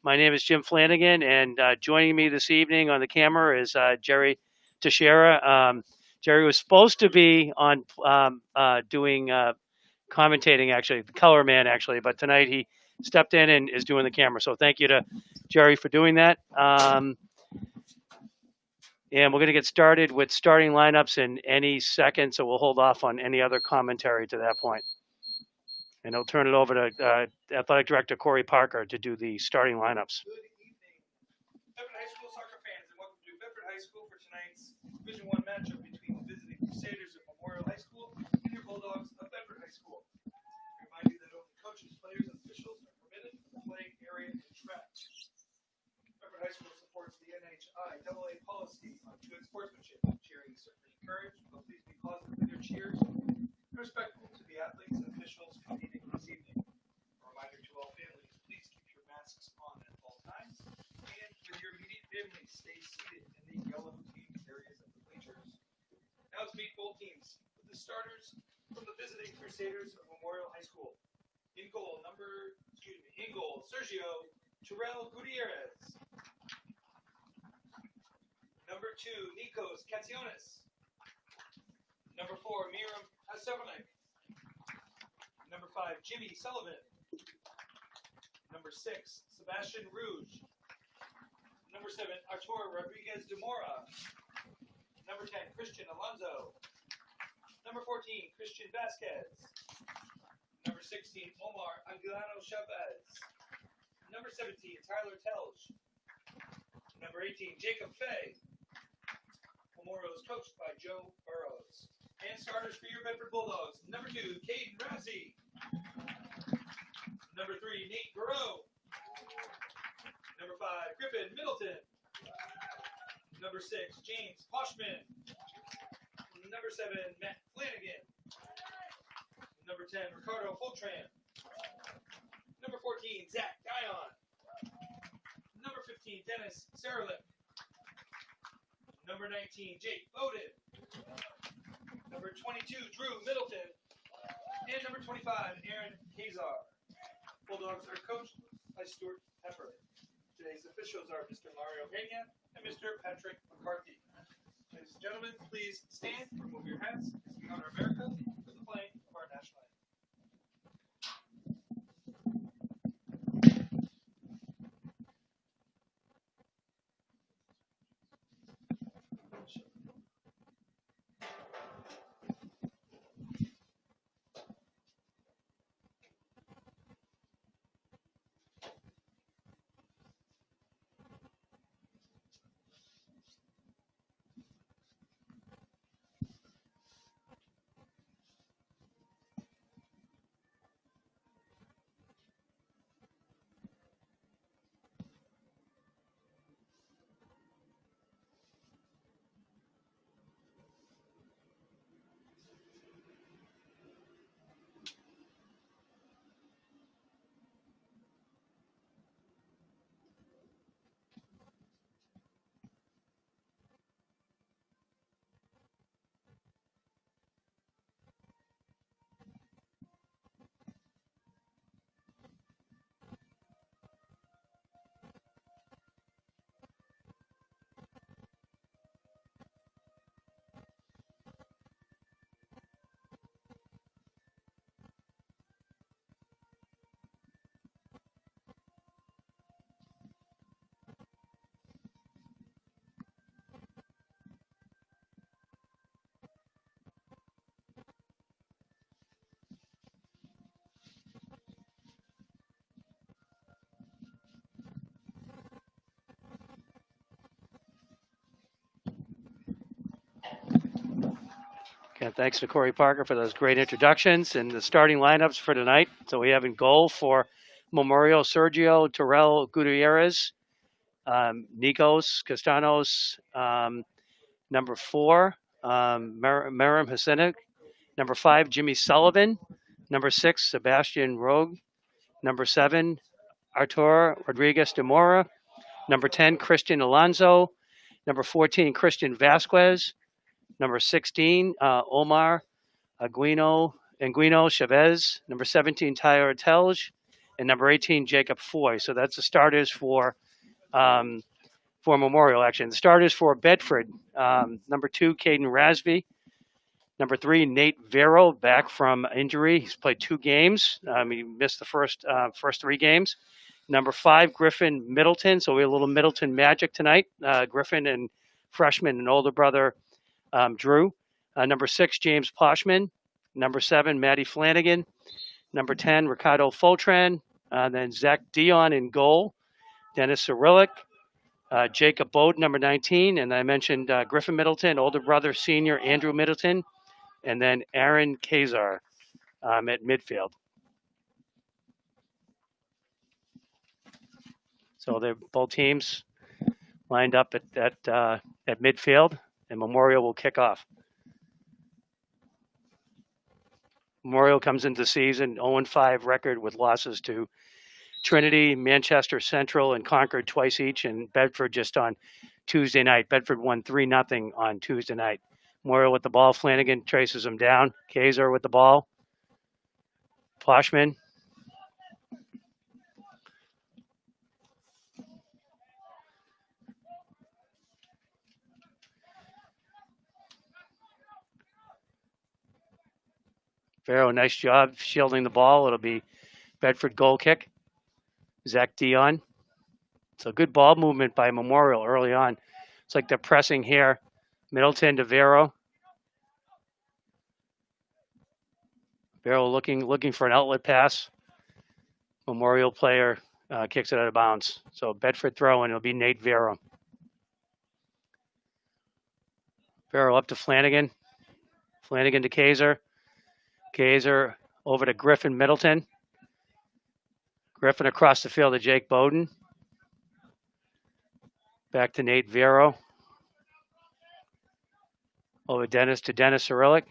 My name is Jim Flanagan, and joining me this evening on the camera is Jerry Teixeira. Jerry was supposed to be on doing commentating, actually, the color man, actually, but tonight he stepped in and is doing the camera. So thank you to Jerry for doing that. And we're going to get started with starting lineups in any second, so we'll hold off on any other commentary to that point. And I'll turn it over to Athletic Director Corey Parker to do the starting lineups. Good evening, Bedford High School soccer fans, and welcome to Bedford High School for tonight's Division I matchup between the visiting Crusaders of Memorial High School and your Bulldogs of Bedford High School. I remind you that only coaches, players, and officials are permitted in the playing area and track. Bedford High School supports the NHIAA policy on good sportsmanship. Cheering is certainly encouraged, but please be positive with your cheers and respectful to the athletes and officials competing this evening. A reminder to all families, please keep your masks on at all times, and with your immediate family, stay seated in the yellow team areas of the bleachers. Now let's meet both teams with the starters from the visiting Crusaders of Memorial High School. In goal, Sergio Terrell Gutierrez. Number 2, Nikos Katsianis. Number 4, Miram Hasevnik. Number 5, Jimmy Sullivan. Number 6, Sebastian Rouge. Number 7, Artur Rodriguez de Mora. Number 10, Christian Alonso. Number 14, Christian Vasquez. Number 16, Omar Anguilano Chavez. Number 17, Tyler Telge. Number 18, Jacob Fay. Memorial is coached by Joe Burrows. And starters for your Bedford Bulldogs. Number 2, Caden Ramsey. Number 3, Nate Garreau. Number 5, Griffin Middleton. Number 6, James Poschmann. Number 7, Matt Flanagan. Number 10, Ricardo Fultran. Number 14, Zach Guyon. Number 15, Dennis Saralik. Number 19, Jake Bowden. Number 22, Drew Middleton. And number 25, Aaron Hazar. Bulldogs are coached by Stuart Pepper. Today's officials are Mr. Mario Pena and Mr. Patrick McCarthy. Ladies and gentlemen, please stand, remove your hats, as we honor America with the playing of our national anthem. Okay, thanks to Corey Parker for those great introductions and the starting lineups for tonight. So we have in goal for Memorial Sergio Terrell Gutierrez, Nikos Castanos, number 4, Miram Hasenic, number 5, Jimmy Sullivan, number 6, Sebastian Rogue, number 7, Artur Rodriguez de Mora, number 10, Christian Alonso, number 14, Christian Vasquez, number 16, Omar Anguilano Chavez, number 17, Tyler Telge, and number 18, Jacob Foy. So that's the starters for Memorial action. The starters for Bedford, number 2, Caden Rasby. Number 3, Nate Vero, back from injury. He's played 2 games. He missed the first 3 games. Number 5, Griffin Middleton. So we have a little Middleton magic tonight. Griffin and freshman and older brother Drew. Number 6, James Poschmann. Number 7, Maddie Flanagan. Number 10, Ricardo Foltran. Then Zach Dion in goal. Dennis Cyrillic. Jacob Bowden, number 19. And I mentioned Griffin Middleton, older brother, senior Andrew Middleton. And then Aaron Kazar at midfield. So they're both teams lined up at midfield, and Memorial will kick off. Memorial comes into the season 0-5 record with losses to Trinity, Manchester Central, and Concord twice each, and Bedford just on Tuesday night. Bedford won 3-0 on Tuesday night. Memorial with the ball. Flanagan traces them down. Kaiser with the ball. Poschmann. Farrow, nice job shielding the ball. It'll be Bedford goal kick. Zach Dion. So good ball movement by Memorial early on. It's like they're pressing here. Middleton to Vero. Vero looking for an outlet pass. Memorial player kicks it out of bounds. So Bedford throw, and it'll be Nate Vero. Vero up to Flanagan. Flanagan to Kaiser. Kaiser over to Griffin Middleton. Griffin across the field to Jake Bowden. Back to Nate Vero. Over Dennis to Dennis Cyrillic.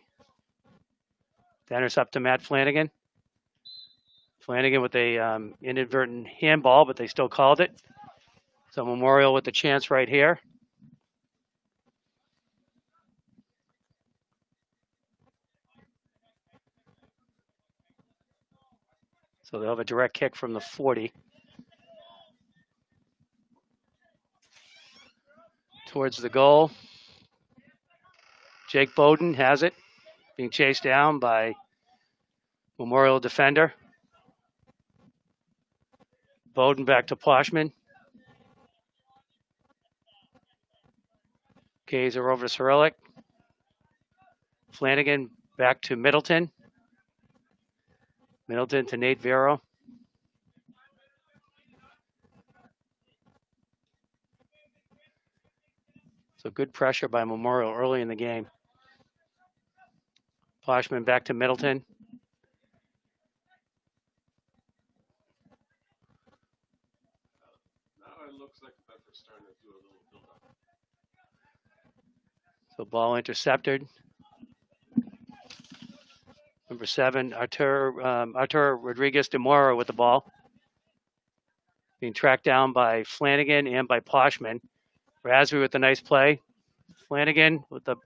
Dennis up to Matt Flanagan. Flanagan with a inadvertent handball, but they still called it. So Memorial with the chance right here. So they'll have a direct kick from the 40. Towards the goal. Jake Bowden has it. Being chased down by Memorial defender. Bowden back to Poschmann. Kaiser over to Cyrillic. Flanagan back to Middleton. Middleton to Nate Vero. So good pressure by Memorial early in the game. Poschmann back to Middleton. Now it looks like Bedford's starting to do a little build-up. So ball intercepted. Number 7, Artur Rodriguez de Mora with the ball. Being tracked down by Flanagan and by Poschmann. Rasby with a nice play. Flanagan with the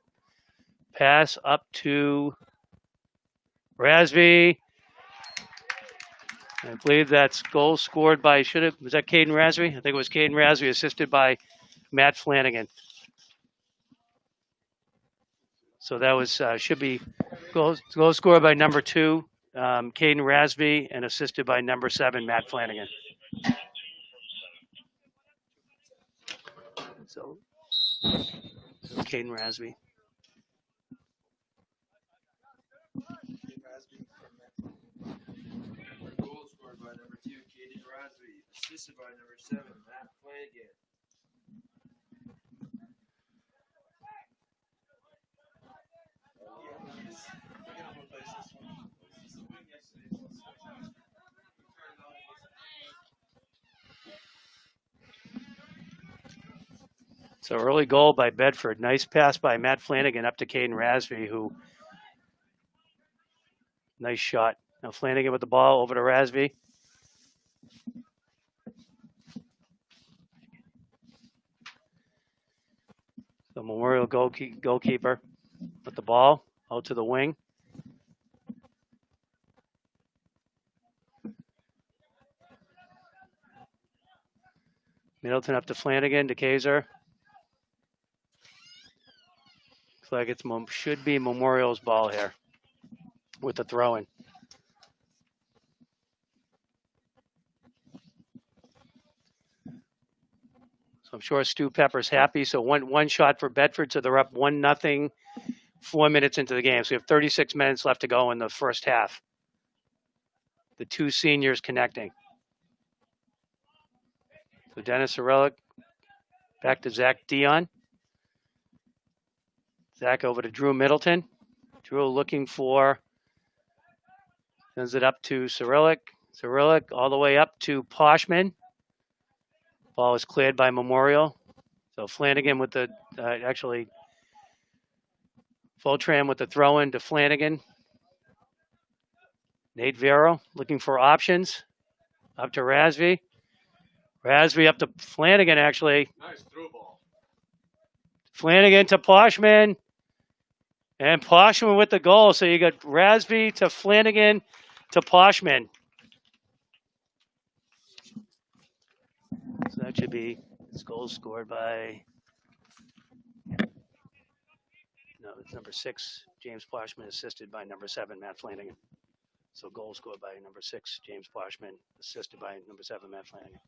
pass up to Rasby. I believe that's goal scored by, was that Caden Rasby? I think it was Caden Rasby, assisted by Matt Flanagan. So that was, should be goal scored by number 2, Caden Rasby, and assisted by number 7, Matt Flanagan. So Caden Rasby. Goal scored by number 2, Caden Rasby, assisted by number 7, Matt Flanagan. So early goal by Bedford. Nice pass by Matt Flanagan up to Caden Rasby, who, nice shot. Now Flanagan with the ball over to Rasby. The Memorial goalkeeper with the ball out to the wing. Middleton up to Flanagan to Kaiser. Looks like it's should be Memorial's ball here with the throw-in. So I'm sure Stu Pepper's happy. So one shot for Bedford, so they're up 1-0, 4 minutes into the game. So we have 36 minutes left to go in the first half. The two seniors connecting. So Dennis Orelic back to Zach Dion. Zach over to Drew Middleton. Drew looking for, sends it up to Cyrillic. Cyrillic all the way up to Poschmann. Ball is cleared by Memorial. So Flanagan with the, actually, Fultran with the throw-in to Flanagan. Nate Vero looking for options. Up to Rasby. Rasby up to Flanagan, actually. Nice through ball. Flanagan to Poschmann. And Poschmann with the goal. So you got Rasby to Flanagan to Poschmann. So that should be this goal scored by, no, it's number 6, James Poschmann, assisted by number 7, Matt Flanagan. So goal scored by number 6, James Poschmann, assisted by number 7, Matt Flanagan.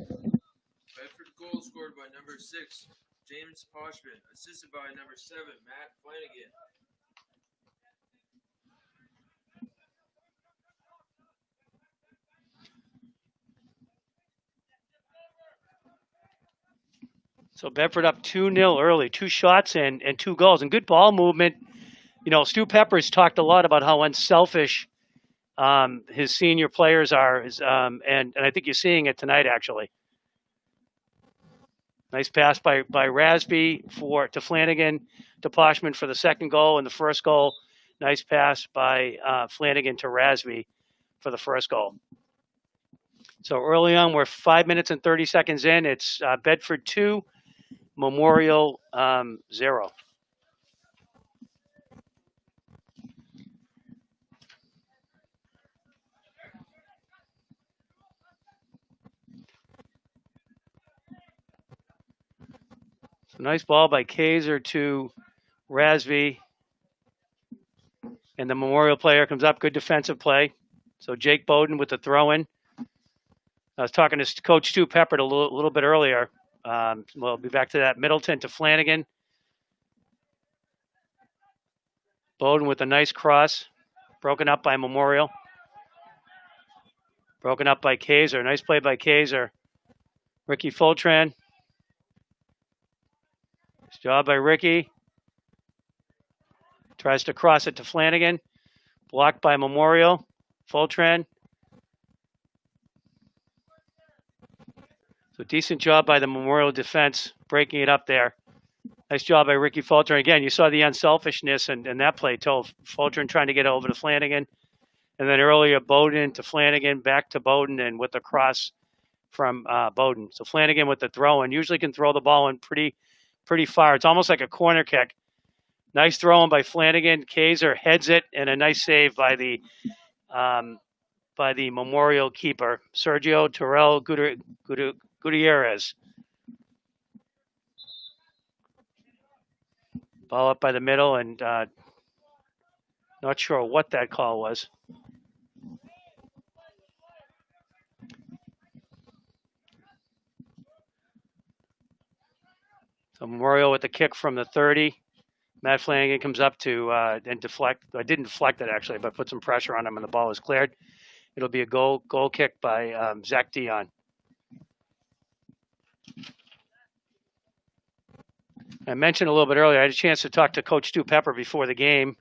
Bedford goal scored by number 6, James Poschmann, assisted by number 7, Matt Flanagan. So Bedford up 2-0 early, 2 shots and 2 goals, and good ball movement. You know, Stu Pepper's talked a lot about how unselfish his senior players are, and I think you're seeing it tonight, actually. Nice pass by Rasby to Flanagan to Poschmann for the second goal, and the first goal, nice pass by Flanagan to Rasby for the first goal. So early on, we're 5 minutes and 30 seconds in. It's Bedford 2, Memorial 0. So nice ball by Kaiser to Rasby. And the Memorial player comes up. Good defensive play. So Jake Bowden with the throw-in. I was talking to Coach Stu Pepper a little bit earlier. We'll be back to that. Middleton to Flanagan. Bowden with a nice cross. Broken up by Memorial. Broken up by Kaiser. Nice play by Kaiser. Ricky Fultran. Nice job by Ricky. Tries to cross it to Flanagan. Blocked by Memorial. Fultran. So decent job by the Memorial defense, breaking it up there. Nice job by Ricky Fultran. Again, you saw the unselfishness and that play told Fultran trying to get over to Flanagan. And then earlier, Bowden to Flanagan, back to Bowden, and with the cross from Bowden. So Flanagan with the throw, and usually can throw the ball in pretty far. It's almost like a corner kick. Nice throw in by Flanagan. Kaiser heads it, and a nice save by the Memorial keeper, Sergio Terrell Gutierrez. Ball up by the middle, and not sure what that call was. So Memorial with the kick from the 30. Matt Flanagan comes up to and deflect. I didn't deflect it, actually, but put some pressure on him, and the ball is cleared. It'll be a goal kick by Zach Dion. I mentioned a little bit earlier, I had a chance to talk to Coach Stu Pepper before the game.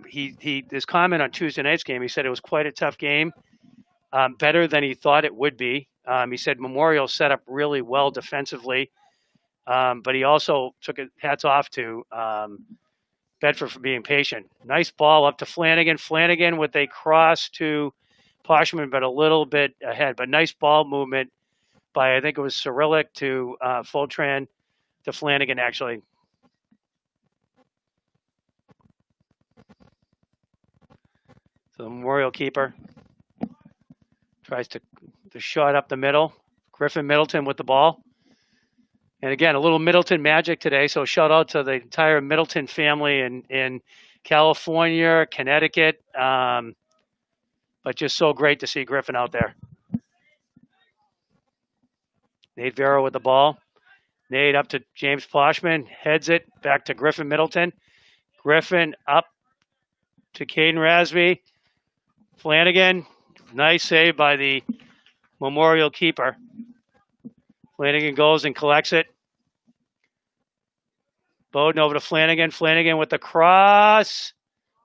His comment on Tuesday night's game, he said it was quite a tough game, better than he thought it would be. He said Memorial set up really well defensively, but he also took hats off to Bedford for being patient. Nice ball up to Flanagan. Flanagan with a cross to Poschmann, but a little bit ahead. But nice ball movement by, I think it was Cyrillic to Fultran to Flanagan, actually. So the Memorial keeper tries to shot up the middle. Griffin Middleton with the ball. And again, a little Middleton magic today. So shout out to the entire Middleton family in California, Connecticut. But just so great to see Griffin out there. Nate Vero with the ball. Nate up to James Poschmann. Heads it back to Griffin Middleton. Griffin up to Caden Rasby. Flanagan. Nice save by the Memorial keeper. Flanagan goes and collects it. Bowden over to Flanagan. Flanagan with the cross.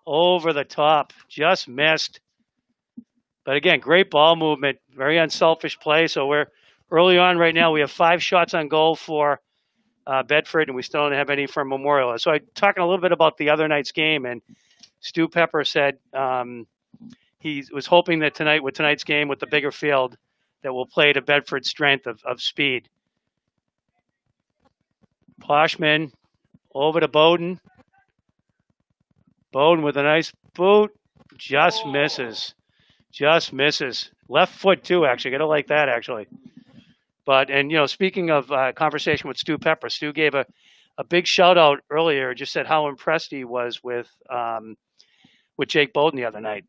Over the top. Just missed. But again, great ball movement. Very unselfish play. So we're early on right now. We have 5 shots on goal for Bedford, and we still don't have any for Memorial. So I'm talking a little bit about the other night's game, and Stu Pepper said he was hoping that tonight, with tonight's game, with the bigger field, that will play to Bedford's strength of speed. Poschmann over to Bowden. Bowden with a nice boot. Just misses. Just misses. Left foot, too, actually. Got to like that, actually. But, and, you know, speaking of conversation with Stu Pepper, Stu gave a big shout-out earlier, just said how impressed he was with Jake Bowden the other night,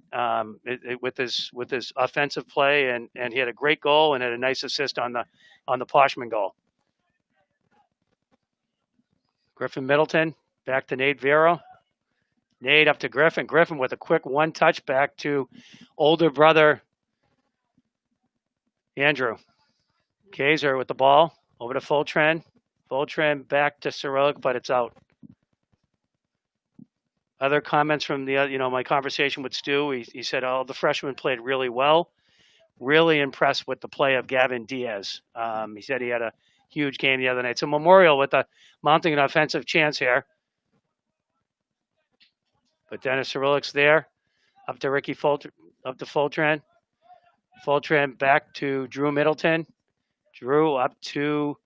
with his offensive play, and he had a great goal and had a nice assist on the Poschmann goal. Griffin Middleton, back to Nate Vero. Nate up to Griffin. Griffin with a quick one-touch back to older brother Andrew. Kaiser with the ball over to Fultren. Fultren back to Cyrillic, but it's out. Other comments from my conversation with Stu. He said, "Oh, the freshmen played really well. Really impressed with the play of Gavin Diaz." He said he had a huge game the other night. So Memorial with mounting an offensive chance here. But Dennis Cyrillic's there. Up to Ricky Fultren. Up to Fultren. Fultren back to Drew Middleton. Drew up to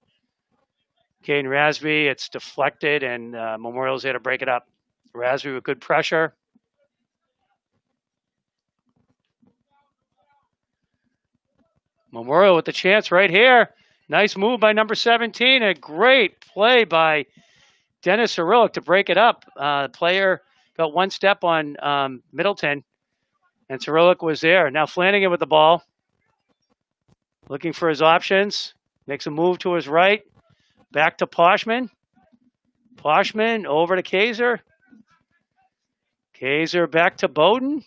Caden Rasby. It's deflected, and Memorial's there to break it up. Rasby with good pressure. Memorial with the chance right here. Nice move by number 17. A great play by Dennis Cyrillic to break it up. Player got one step on Middleton, and Cyrillic was there. Now Flanagan with the ball. Looking for his options. Makes a move to his right. Back to Poschmann. Poschmann over to Kaiser. Kaiser back to Bowden.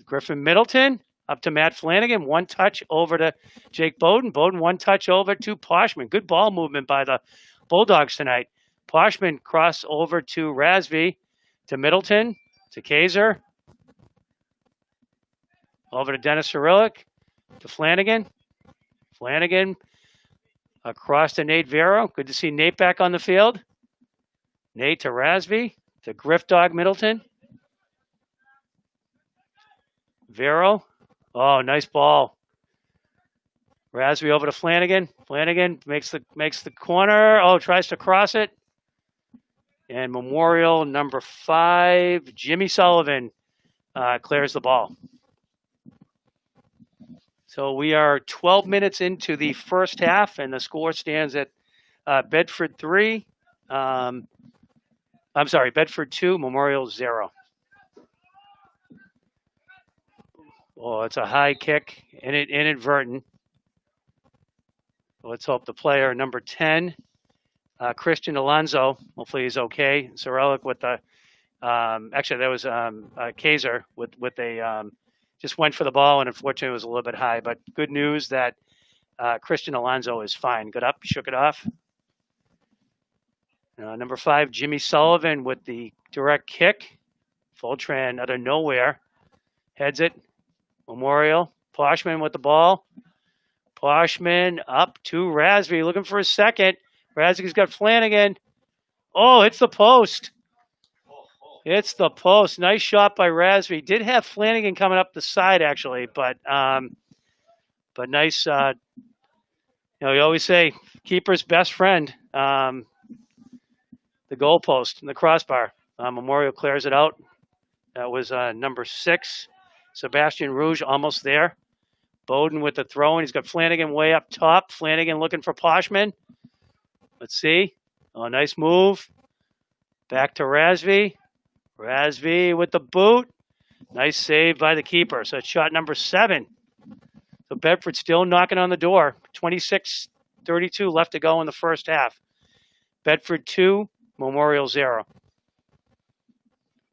Griffin Middleton up to Matt Flanagan. One touch over to Jake Bowden. Bowden one touch over to Poschmann. Good ball movement by the Bulldogs tonight. Poschmann cross over to Rasby, to Middleton, to Kaiser. Over to Dennis Cyrillic, to Flanagan. Flanagan across to Nate Vero. Good to see Nate back on the field. Nate to Rasby, to Griff Dog Middleton. Vero. Oh, nice ball. Rasby over to Flanagan. Flanagan makes the corner. Oh, tries to cross it. And Memorial number 5, Jimmy Sullivan, clears the ball. So we are 12 minutes into the first half, and the score stands at Bedford 3. Bedford 2, Memorial 0. Oh, it's a high kick, inadvertent. Let's hope the player number 10, Christian Alonso, hopefully he's okay. Cyrillic with the, actually that was Kaiser with a, just went for the ball, and unfortunately it was a little bit high. But good news that Christian Alonso is fine. Got up, shook it off. Number 5, Jimmy Sullivan with the direct kick. Fultran out of nowhere. Heads it. Memorial. Poschmann with the ball. Poschmann up to Rasby, looking for a second. Rasby's got Flanagan. Oh, it's the post. It's the post. Nice shot by Rasby. Did have Flanagan coming up the side, actually, but nice. You always say keeper's best friend, the goalpost and the crossbar. Memorial clears it out. That was number 6, Sebastian Rouge, almost there. Bowden with the throw in. He's got Flanagan way up top. Flanagan looking for Poschmann. Let's see. Oh, nice move. Back to Razvi. Razvi with the boot. Nice save by the keeper. So it's shot number 7. So Bedford still knocking on the door. 26-32 left to go in the first half. Bedford 2, Memorial 0.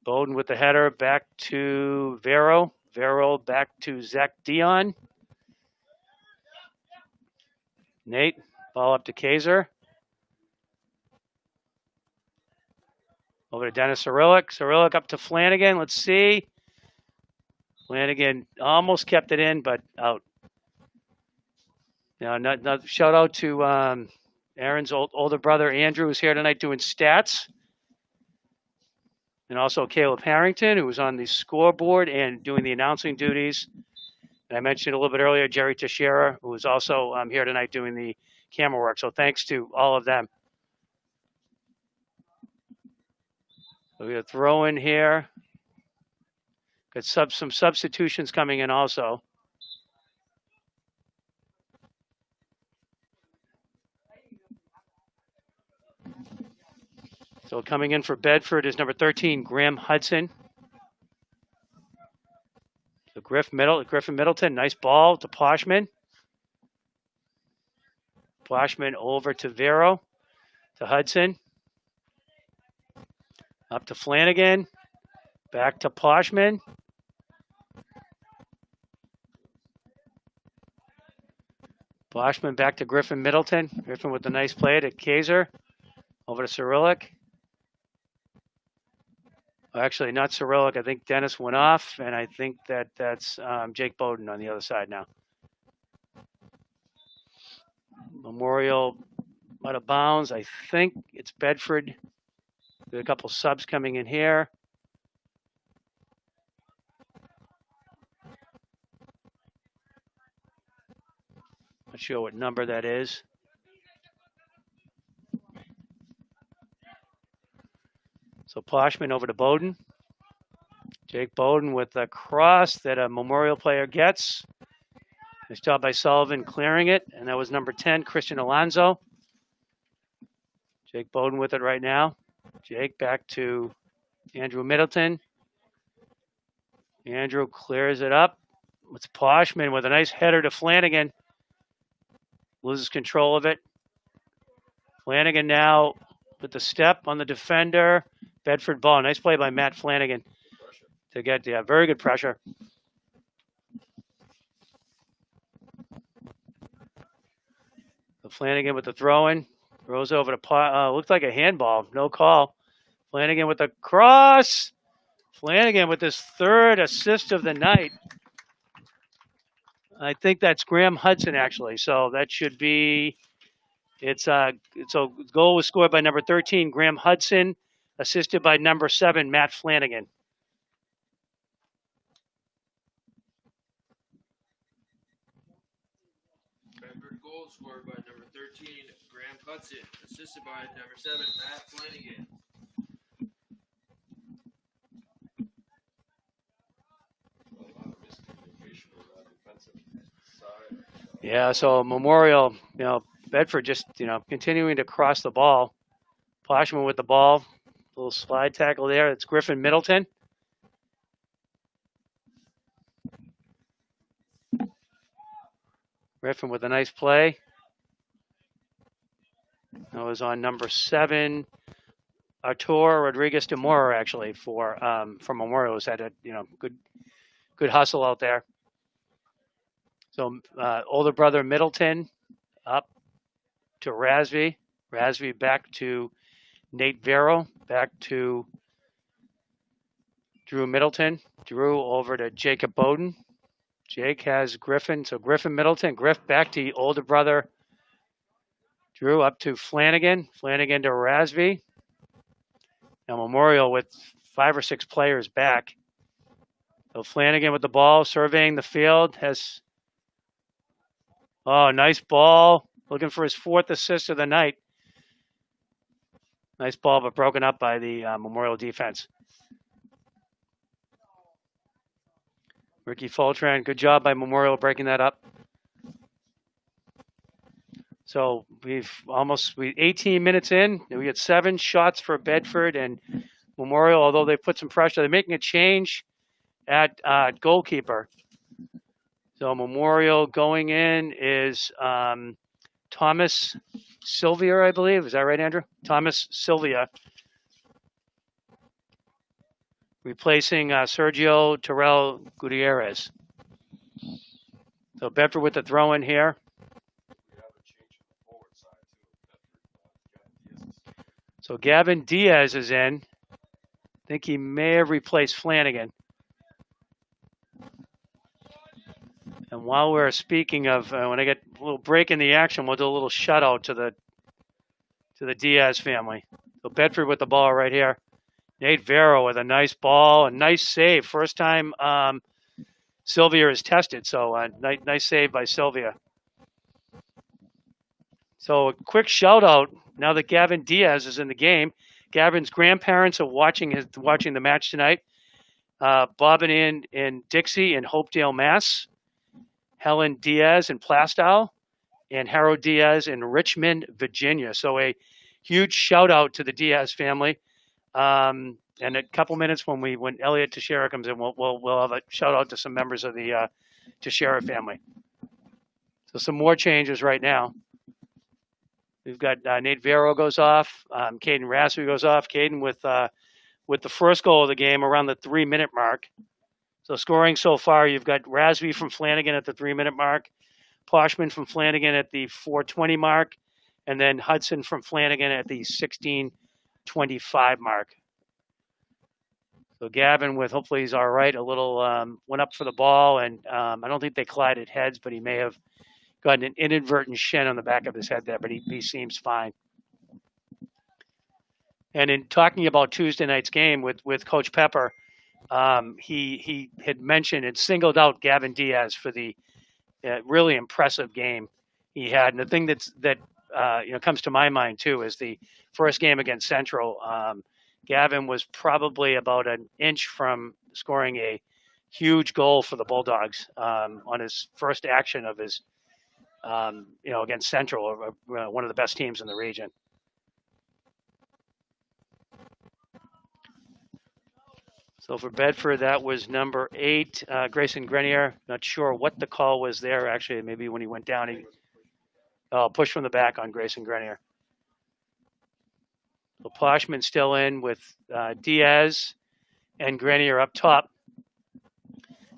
Bowden with the header back to Vero. Vero back to Zach Dion. Nate, ball up to Kaiser. Over to Dennis Cyrillic. Cyrillic up to Flanagan. Let's see. Flanagan almost kept it in, but out. Now, shout out to Aaron's older brother, Andrew, who's here tonight doing stats. And also Caleb Harrington, who was on the scoreboard and doing the announcing duties. And I mentioned a little bit earlier, Jerry Teixeira, who was also here tonight doing the camera work. So thanks to all of them. So we have a throw in here. Got some substitutions coming in also. So coming in for Bedford is number 13, Graham Hudson. So Griffin Middleton, nice ball to Poschmann. Poschmann over to Vero, to Hudson. Up to Flanagan. Back to Poschmann. Poschmann back to Griffin Middleton. Griffin with a nice play to Kaiser. Over to Cyrillic. Actually, not Cyrillic. I think Dennis went off, and I think that's Jake Bowden on the other side now. Memorial out of bounds. I think it's Bedford. There's a couple subs coming in here. Not sure what number that is. So Poschmann over to Bowden. Jake Bowden with a cross that a Memorial player gets. Nice job by Sullivan clearing it. And that was number 10, Christian Alonso. Jake Bowden with it right now. Jake back to Andrew Middleton. Andrew clears it up. It's Poschmann with a nice header to Flanagan. Loses control of it. Flanagan now with the step on the defender. Bedford ball. Nice play by Matt Flanagan to get very good pressure. So Flanagan with the throw-in. Throws over to looked like a handball. No call. Flanagan with the cross. Flanagan with his 3rd assist of the night. I think that's Graham Hudson, actually. So that should be, goal was scored by number 13, Graham Hudson, assisted by number 7, Matt Flanagan. Bedford goal scored by number 13, Graham Hudson, assisted by number 7, Matt Flanagan. Yeah, so Memorial, Bedford just, continuing to cross the ball. Poschmann with the ball. Little slide tackle there. It's Griffin Middleton. Griffin with a nice play. That was on number 7, Artur Rodriguez de Mora, actually, for Memorial. Who's had a good hustle out there. So older brother Middleton up to Razvi. Razvi back to Nate Vero. Back to Drew Middleton. Drew over to Jacob Bowden. Jake has Griffin. So Griffin Middleton. Griff back to older brother Drew up to Flanagan. Flanagan to Razvi. Now Memorial with 5 or 6 players back. So Flanagan with the ball, surveying the field, has... Oh, nice ball. Looking for his 4th assist of the night. Nice ball, but broken up by the Memorial defense. Ricky Foltran, good job by Memorial breaking that up. So we 18 minutes in, we get 7 shots for Bedford and Memorial, although they put some pressure. They're making a change at goalkeeper. So Memorial going in is Thomas Sylvia, I believe. Is that right, Andrew? Thomas Sylvia. Replacing Sergio Terrell Gutierrez. So Bedford with the throw in here. We have a change on the forward side too. Bedford, So Gavin Diaz is in. I think he may have replaced Flanagan. And while we're speaking of, when I get a little break in the action, we'll do a little shout out to the Diaz family. So Bedford with the ball right here. Nate Vero with a nice ball, a nice save. First time Sylvia is tested, so nice save by Sylvia. So a quick shout out now that Gavin Diaz is in the game. Gavin's grandparents are watching the match tonight. Bob and Ann in Dixie in Hopedale, Mass. Helen Diaz in Plastow, and Harold Diaz in Richmond, Virginia. So a huge shout out to the Diaz family. And a couple minutes when Elliot Teixeira comes in, we'll have a shout out to some members of the Teixeira family. So some more changes right now. We've got Nate Vero goes off, Caden Rassby goes off. Caden with the first goal of the game around the 3-minute mark. So scoring so far, you've got Rassby from Flanagan at the 3-minute mark, Poschmann from Flanagan at the 4:20 mark, and then Hudson from Flanagan at the 16:25 mark. So Gavin with, hopefully he's all right, a little went up for the ball, and I don't think they collided heads, but he may have gotten an inadvertent shin on the back of his head there, but he seems fine. And in talking about Tuesday night's game with Coach Pepper, he had mentioned and singled out Gavin Diaz for the really impressive game he had. And the thing that comes to my mind too is the first game against Central. Gavin was probably about an inch from scoring a huge goal for the Bulldogs on his first action of his against Central, one of the best teams in the region. So for Bedford, that was number 8, Grayson Grenier. Not sure what the call was there, actually. Maybe when he went down, he pushed from the back on Grayson Grenier. So Poschmann still in with Diaz and Grenier up top.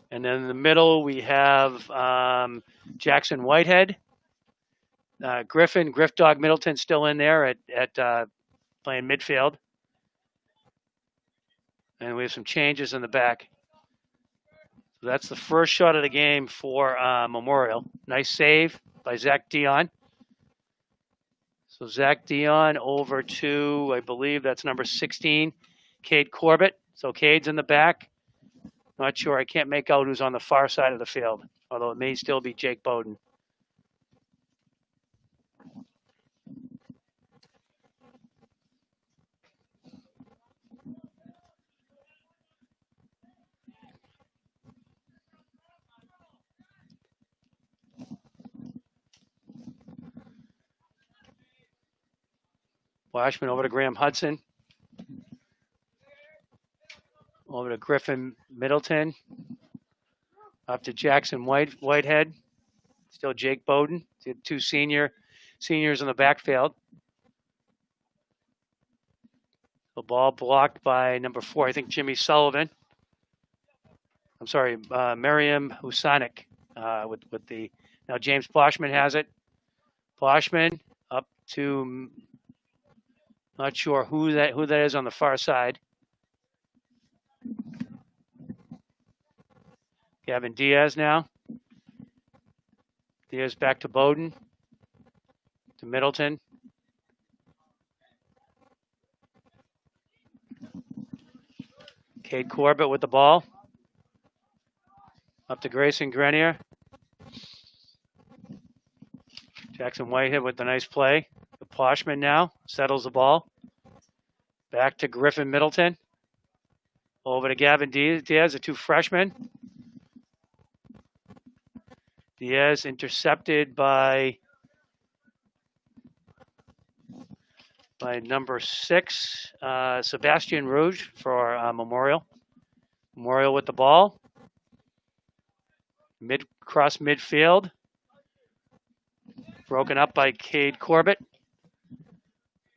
And then in the middle, we have Jackson Whitehead. Griff Dog Middleton still in there at playing midfield. And we have some changes in the back. So that's the first shot of the game for Memorial. Nice save by Zach Dion. So Zach Dion over to, I believe that's number 16, Cade Corbett. So Cade's in the back. Not sure. I can't make out who's on the far side of the field, although it may still be Jake Bowden. Washman over to Graham Hudson. Over to Griffin Middleton. Up to Jackson Whitehead. Still Jake Bowden. 2 seniors in the backfield. The ball blocked by number 4, I think Jimmy Sullivan. I'm sorry, Miriam Husanik with the, now James Poschmann has it. Poschmann up to, not sure who that is on the far side. Gavin Diaz now. Diaz back to Bowden. To Middleton. Cade Corbett with the ball. Up to Grayson Grenier. Jackson Whitehead with the nice play. The Poschmann now settles the ball. Back to Griffin Middleton. Over to Gavin Diaz, the 2 freshmen. Diaz intercepted by number 6, Sebastian Rouge for Memorial. Memorial with the ball. Cross midfield. Broken up by Cade Corbett.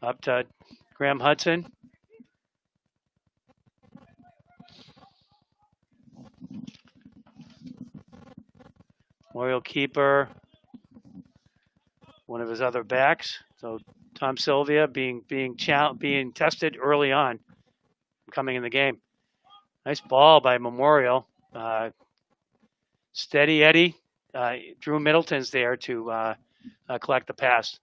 Up to Graham Hudson. Memorial keeper. One of his other backs. So Tom Sylvia being tested early on, coming in the game. Nice ball by Memorial. Steady Eddie. Drew Middleton's there to collect the pass.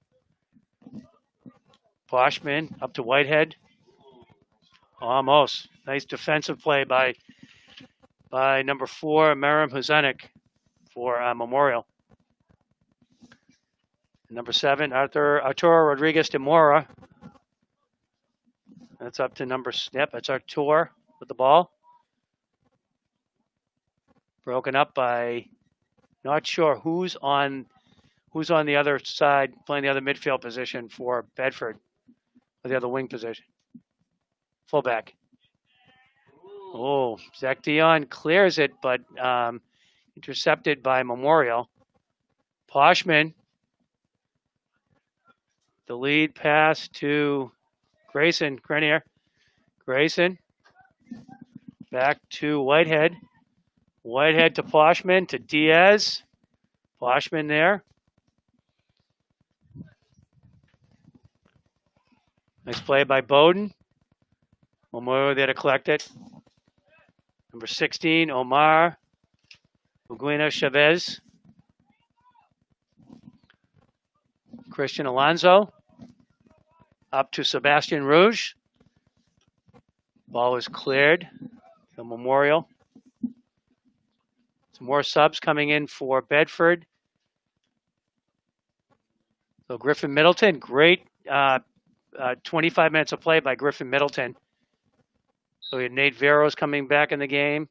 Poschmann up to Whitehead. Almost. Nice defensive play by number 4, Merrim Huzanik for Memorial. Number 7, Arturo Rodriguez de Mora. That's up to that's Arturo with the ball. Broken up by, not sure who's on the other side, playing the other midfield position for Bedford, or the other wing position. Fullback. Oh, Zach Dion clears it, but intercepted by Memorial. Poschmann. The lead pass to Grayson Grenier. Grayson. Back to Whitehead. Whitehead to Poschmann to Diaz. Poschmann there. Nice play by Bowden. Memorial there to collect it. Number 16, Omar Uguina Chavez. Christian Alonso. Up to Sebastian Rouge. Ball is cleared. The Memorial. Some more subs coming in for Bedford. So Griffin Middleton, great 25 minutes of play by Griffin Middleton. So we had Nate Veros coming back in the game.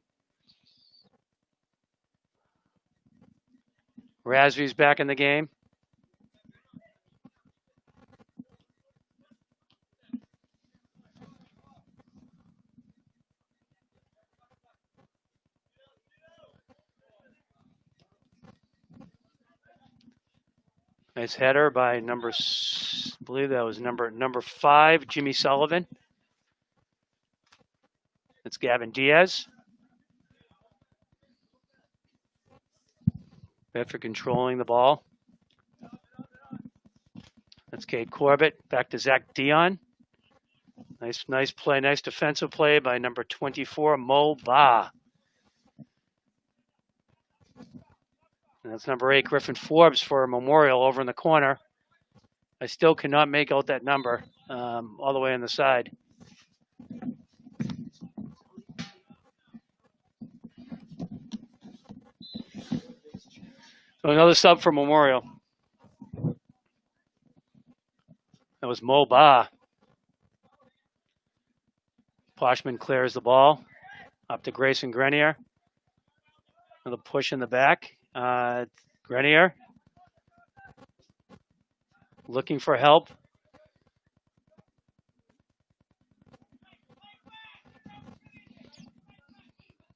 Razvi's back in the game. Nice header by I believe that was number 5, Jimmy Sullivan. That's Gavin Diaz. Bedford controlling the ball. That's Cade Corbett. Back to Zach Dion. Nice play. Nice defensive play by number 24, Mo Ba. And that's number 8, Griffin Forbes for Memorial over in the corner. I still cannot make out that number all the way on the side. So another sub for Memorial. That was Mo Ba. Poschmann clears the ball. Up to Grayson Grenier. Another push in the back. Grenier. Looking for help.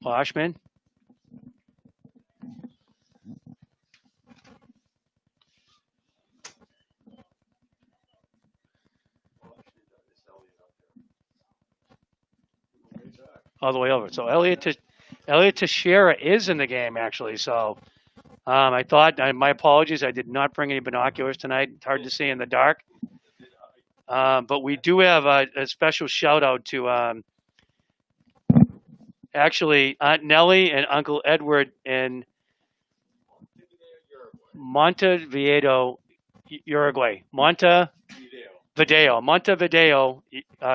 Poschmann. All the way over. So Elliot Teixeira is in the game, actually. So I thought, my apologies, I did not bring any binoculars tonight. It's hard to see in the dark. But we do have a special shout out to actually Aunt Nellie and Uncle Edward in Montevideo, Uruguay. Montevideo,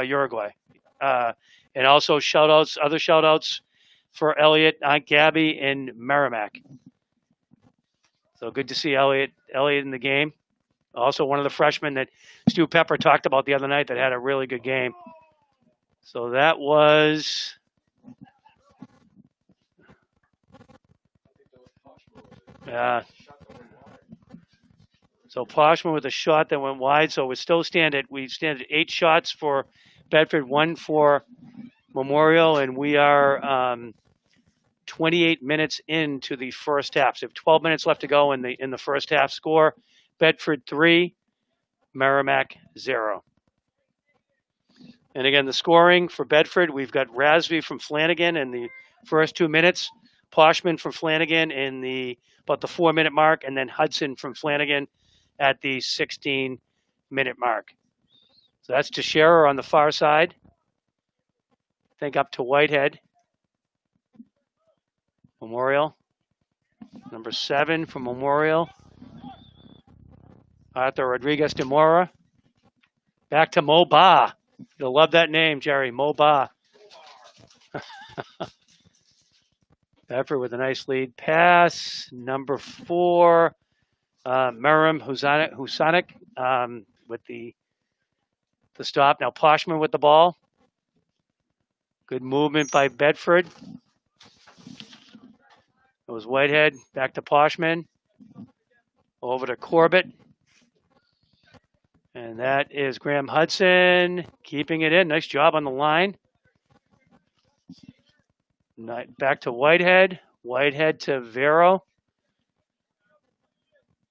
Uruguay. And also other shout outs for Elliot, Aunt Gabby, and Merrimack. So good to see Elliot in the game. Also one of the freshmen that Stu Pepper talked about the other night that had a really good game. So that was... So Poschmann with a shot that went wide. So we stand at 8 shots for Bedford, 1 for Memorial, and we are 28 minutes into the first half. So 12 minutes left to go in the first half. Score: Bedford 3, Merrimack 0. And again, the scoring for Bedford, we've got Rasby from Flanagan in the first 2 minutes, Poschmann from Flanagan in about the 4-minute mark, and then Hudson from Flanagan at the 16-minute mark. So that's Teixeira on the far side. I think up to Whitehead. Memorial. Number 7 for Memorial. Arthur Rodriguez de Mora. Back to Mo Ba. You'll love that name, Jerry. Mo Ba. Bedford with a nice lead pass. Number 4, Merrim Husanik with the stop. Now Poschmann with the ball. Good movement by Bedford. It was Whitehead. Back to Poschmann. Over to Corbett. And that is Graham Hudson keeping it in. Nice job on the line. Back to Whitehead. Whitehead to Vero.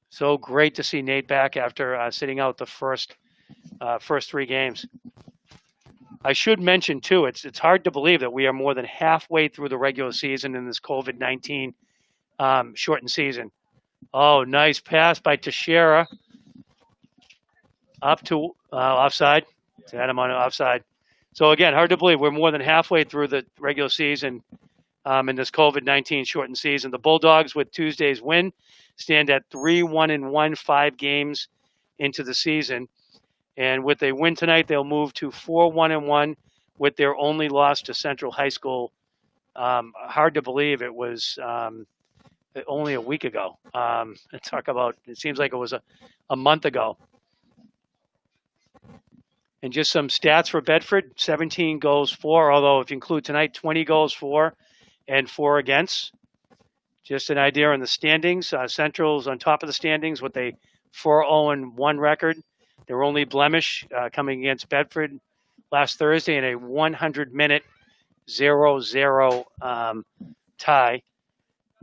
So great to see Nate back after sitting out the first 3 games. I should mention, too, it's hard to believe that we are more than halfway through the regular season in this COVID-19 shortened season. Oh, nice pass by Teixeira. Up to offside. Had him on offside. So, again, hard to believe we're more than halfway through the regular season in this COVID-19 shortened season. The Bulldogs, with Tuesday's win, stand at 3-1-1, 5 games into the season. And with a win tonight, they'll move to 4-1-1 with their only loss to Central High School. Hard to believe it was only a week ago. It seems like it was a month ago. And just some stats for Bedford: 17 goals for, although if you include tonight, 20 goals for and 4 against. Just an idea on the standings. Central's on top of the standings with a 4-0-1 record. Their only blemish coming against Bedford last Thursday in a 100-minute 0-0 tie.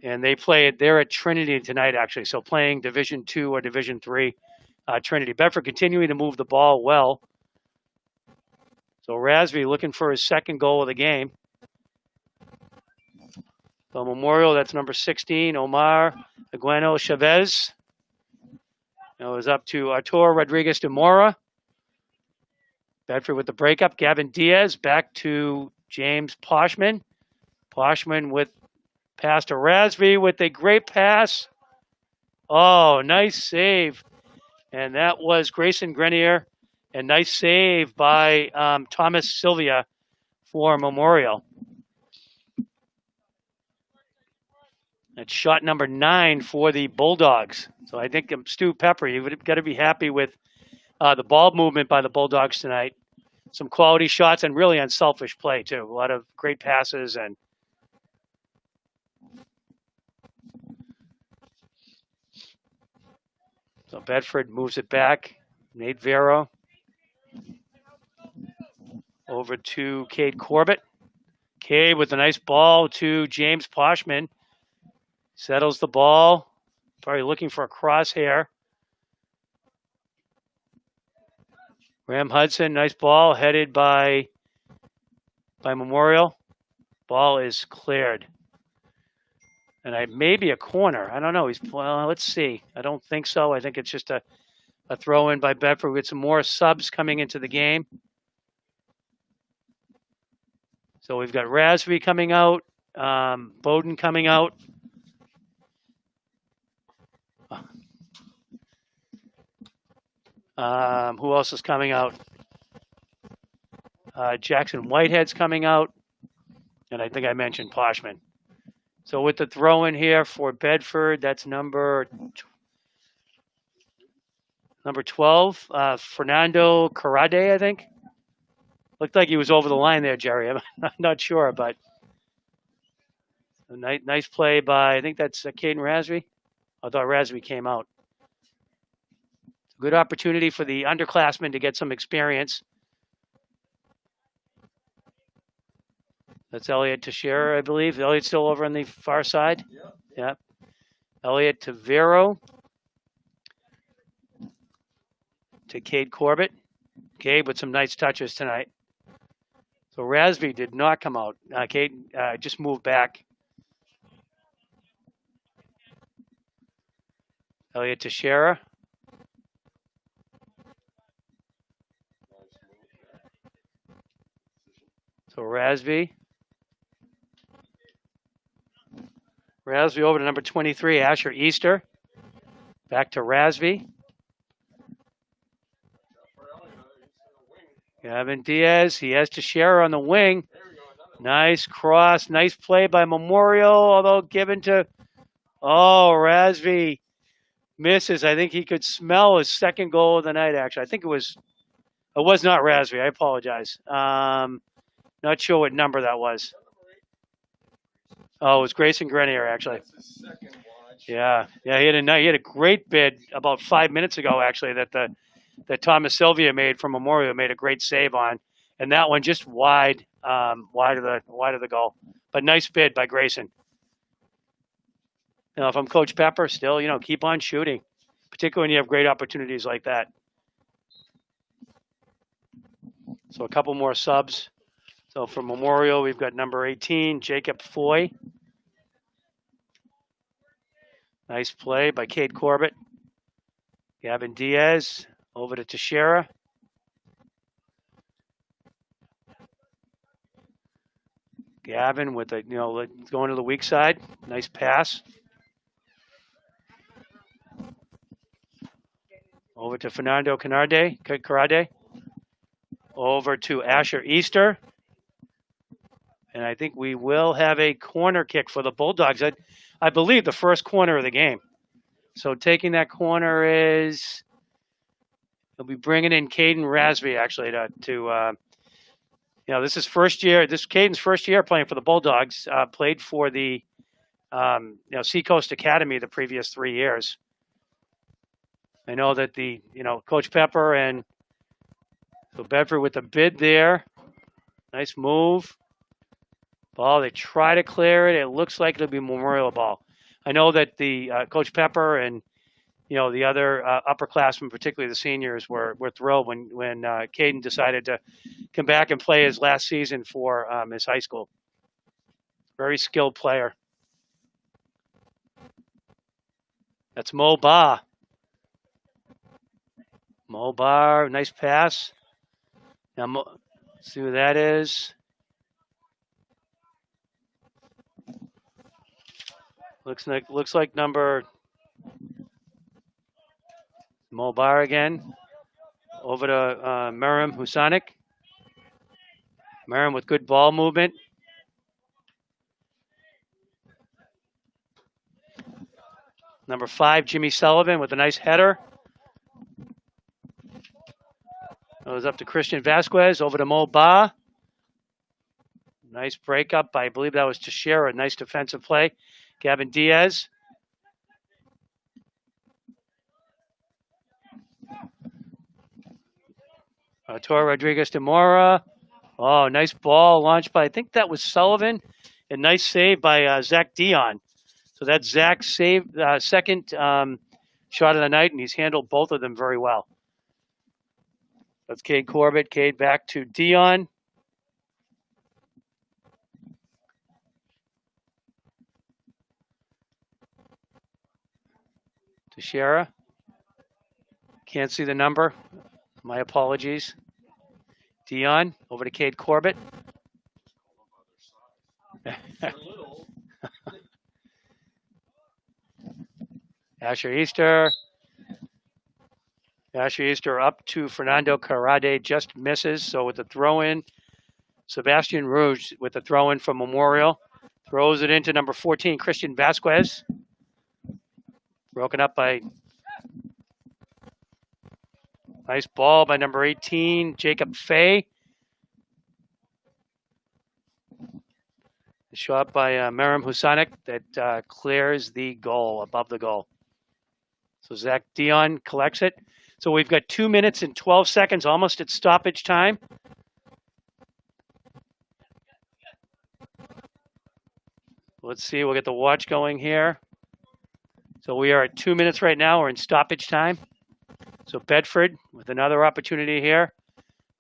And they're at Trinity tonight, actually, so playing Division II or Division III Trinity. Bedford continuing to move the ball well. So Rasby looking for his second goal of the game. So Memorial, that's number 16, Omar Agueno Chavez. It was up to Arturo Rodriguez de Mora. Bedford with the breakup. Gavin Diaz back to James Poschmann. Poschmann with pass to Rasby with a great pass. Oh, nice save. And that was Grayson Grenier. And nice save by Thomas Sylvia for Memorial. That's shot number 9 for the Bulldogs. So I think Stu Pepper, you've got to be happy with the ball movement by the Bulldogs tonight. Some quality shots and really unselfish play, too. A lot of great passes. And so Bedford moves it back. Nate Vero over to Cade Corbett. Cade with a nice ball to James Poschmann. Settles the ball. Probably looking for a crosshair. Graham Hudson, nice ball, headed by Memorial. Ball is cleared. And maybe a corner. I don't know. Let's see. I don't think so. I think it's just a throw in by Bedford. We get some more subs coming into the game. So we've got Rasby coming out, Bowden coming out. Who else is coming out? Jackson Whitehead's coming out. And I think I mentioned Poschmann. So with the throw in here for Bedford, that's number 12, Fernando Carade, I think. Looked like he was over the line there, Jerry. I'm not sure, but a nice play by, I think that's Caden Rasby. I thought Rasby came out. Good opportunity for the underclassmen to get some experience. That's Elliot Teixeira, I believe. Elliot's still over on the far side. Yep. Elliot Tavero to Cade Corbett. Cade with some nice touches tonight. So Rasby did not come out. Cade just moved back. Elliot Teixeira. So Rasby. Rasby over to number 23, Asher Easter. Back to Rasby. Gavin Diaz. He has Teixeira on the wing. Nice cross. Nice play by Memorial, although given to... Oh, Rasby misses. I think he could smell his second goal of the night, actually. I think it was not Rasby. I apologize. Not sure what number that was. Oh, it was Grayson Grenier, actually. Yeah, he had a great bid about 5 minutes ago, actually, that Thomas Sylvia made from Memorial, made a great save on, and that one just wide of the goal. But nice bid by Grayson. If I'm Coach Pepper, still, keep on shooting, particularly when you have great opportunities like that. So a couple more subs. So for Memorial, we've got number 18, Jacob Foy. Nice play by Cade Corbett. Gavin Diaz over to Teixeira. Gavin with going to the weak side. Nice pass. Over to Fernando Carade. Over to Asher Easter. And I think we will have a corner kick for the Bulldogs. I believe the first corner of the game. So taking that corner is, they'll be bringing in Caden Rasby, actually, this is Caden's first year playing for the Bulldogs. Played for the, Seacoast Academy the previous 3 years. I know that Coach Pepper and so Bedford with the bid there. Nice move. Ball, they try to clear it. It looks like it'll be Memorial ball. I know that the Coach Pepper and the other upperclassmen, particularly the seniors, were thrilled when Caden decided to come back and play his last season for his high school. Very skilled player. That's Mo Ba. Mo Ba, nice pass. Now, let's see who that is. Looks like number Mobar again. Over to Merrim Husanik. Merrim with good ball movement. Number 5, Jimmy Sullivan with a nice header. Goes up to Christian Vasquez. Over to Mo Ba. Nice breakup by, I believe that was Teixeira. Nice defensive play. Gavin Diaz. Tor Rodriguez de Mora. Oh, nice ball launched by, I think that was Sullivan. And nice save by Zach Dion. So that's Zach's second shot of the night, and he's handled both of them very well. That's Cade Corbett. Cade back to Dion. Teixeira. Can't see the number. My apologies. Dion, over to Cade Corbett. Asher Easter. Asher Easter up to Fernando Carade, just misses. So with the throw-in, Sebastian Rouge with the throw-in from Memorial. Throws it into number 14, Christian Vasquez. Broken up by... Nice ball by number 18, Jacob Fay. The shot by Merrim Husanik that clears the goal, above the goal. So Zach Dion collects it. So we've got 2 minutes and 12 seconds, almost at stoppage time. Let's see, we'll get the watch going here. So we are at 2 minutes right now. We're in stoppage time. So Bedford with another opportunity here.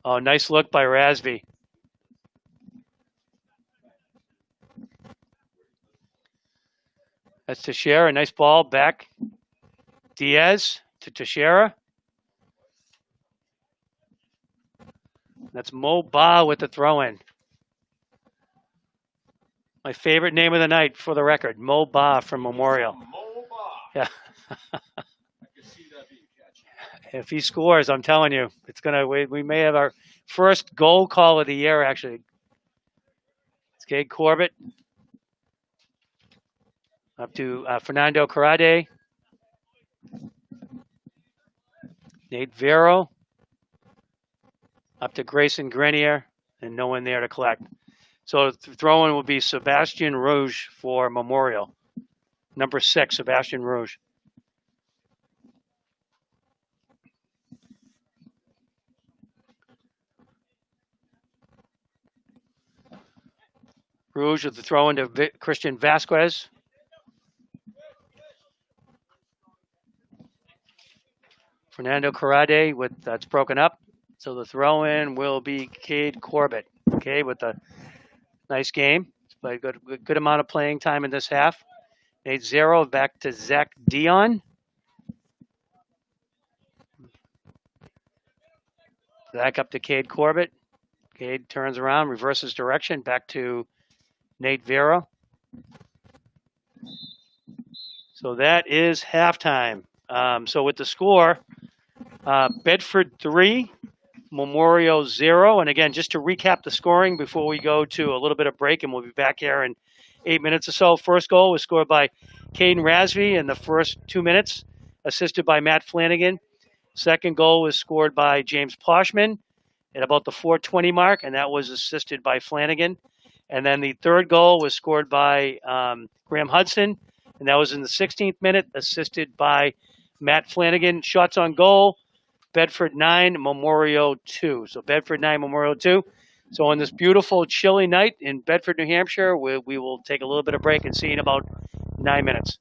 Oh, nice look by Rasby. That's Teixeira, a nice ball back. Diaz to Teixeira. That's Mo Ba with the throw-in. My favorite name of the night, for the record, Mo Ba from Memorial. Yeah. I can see that being catchy. If he scores, I'm telling you, it's gonna. We may have our first goal call of the year. Actually, it's Cade Corbett up to Fernando Carade, Nate Vero up to Grayson Grenier, and no one there to collect. So the throw-in will be Sebastian Rouge for Memorial. Number 6, Sebastian Rouge. Rouge with the throw-in to Christian Vasquez. Fernando Carade with that's broken up. So the throw-in will be Cade Corbett. Okay, with a nice game. Played good amount of playing time in this half. 8-0 back to Zach Dion. Back up to Cade Corbett. Cade turns around, reverses direction, back to Nate Vera. So that is halftime. So with the score, Bedford 3, Memorial 0. And again, just to recap the scoring before we go to a little bit of break, and we'll be back here in 8 minutes or so. First goal was scored by Caden Rasby in the first 2 minutes, assisted by Matt Flanagan. Second goal was scored by James Poschmann at about the 4:20 mark, and that was assisted by Flanagan. And then the third goal was scored by Graham Hudson, and that was in the 16th minute, assisted by Matt Flanagan. Shots on goal, Bedford 9, Memorial 2. So Bedford 9, Memorial 2. So on this beautiful, chilly night in Bedford, New Hampshire, we will take a little bit of break and see you in about 9 minutes.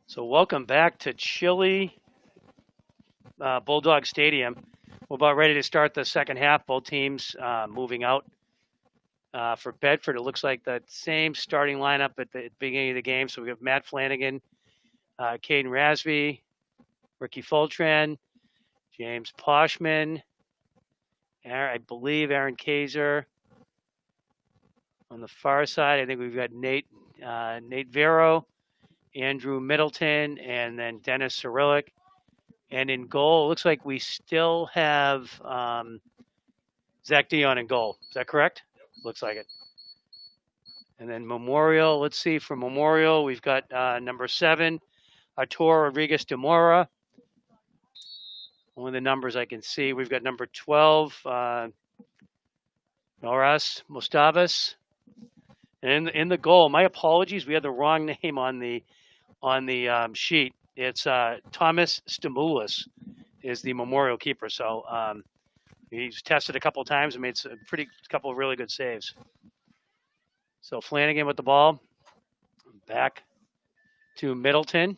So welcome back to chilly Bulldog Stadium. We're about ready to start the second half. Both teams moving out. For Bedford, it looks like the same starting lineup at the beginning of the game. So we have Matt Flanagan, Caden Rasby, Ricky Fultran, James Poschmann, I believe Aaron Kaiser. On the far side, I think we've got Nate Vero, Andrew Middleton, and then Dennis Cyrillic. And in goal, it looks like we still have Zach Dion in goal. Is that correct? Yep. Looks like it. And then Memorial, let's see, for Memorial, we've got number 7, Arturo Rodriguez de Mora. One of the numbers I can see. We've got number 12, Noras Mustavas. And in the goal, my apologies, we had the wrong name on the sheet. It's Thomas Stimulus is the Memorial keeper. So he's tested a couple of times and made a couple of really good saves. So Flanagan with the ball. Back to Middleton.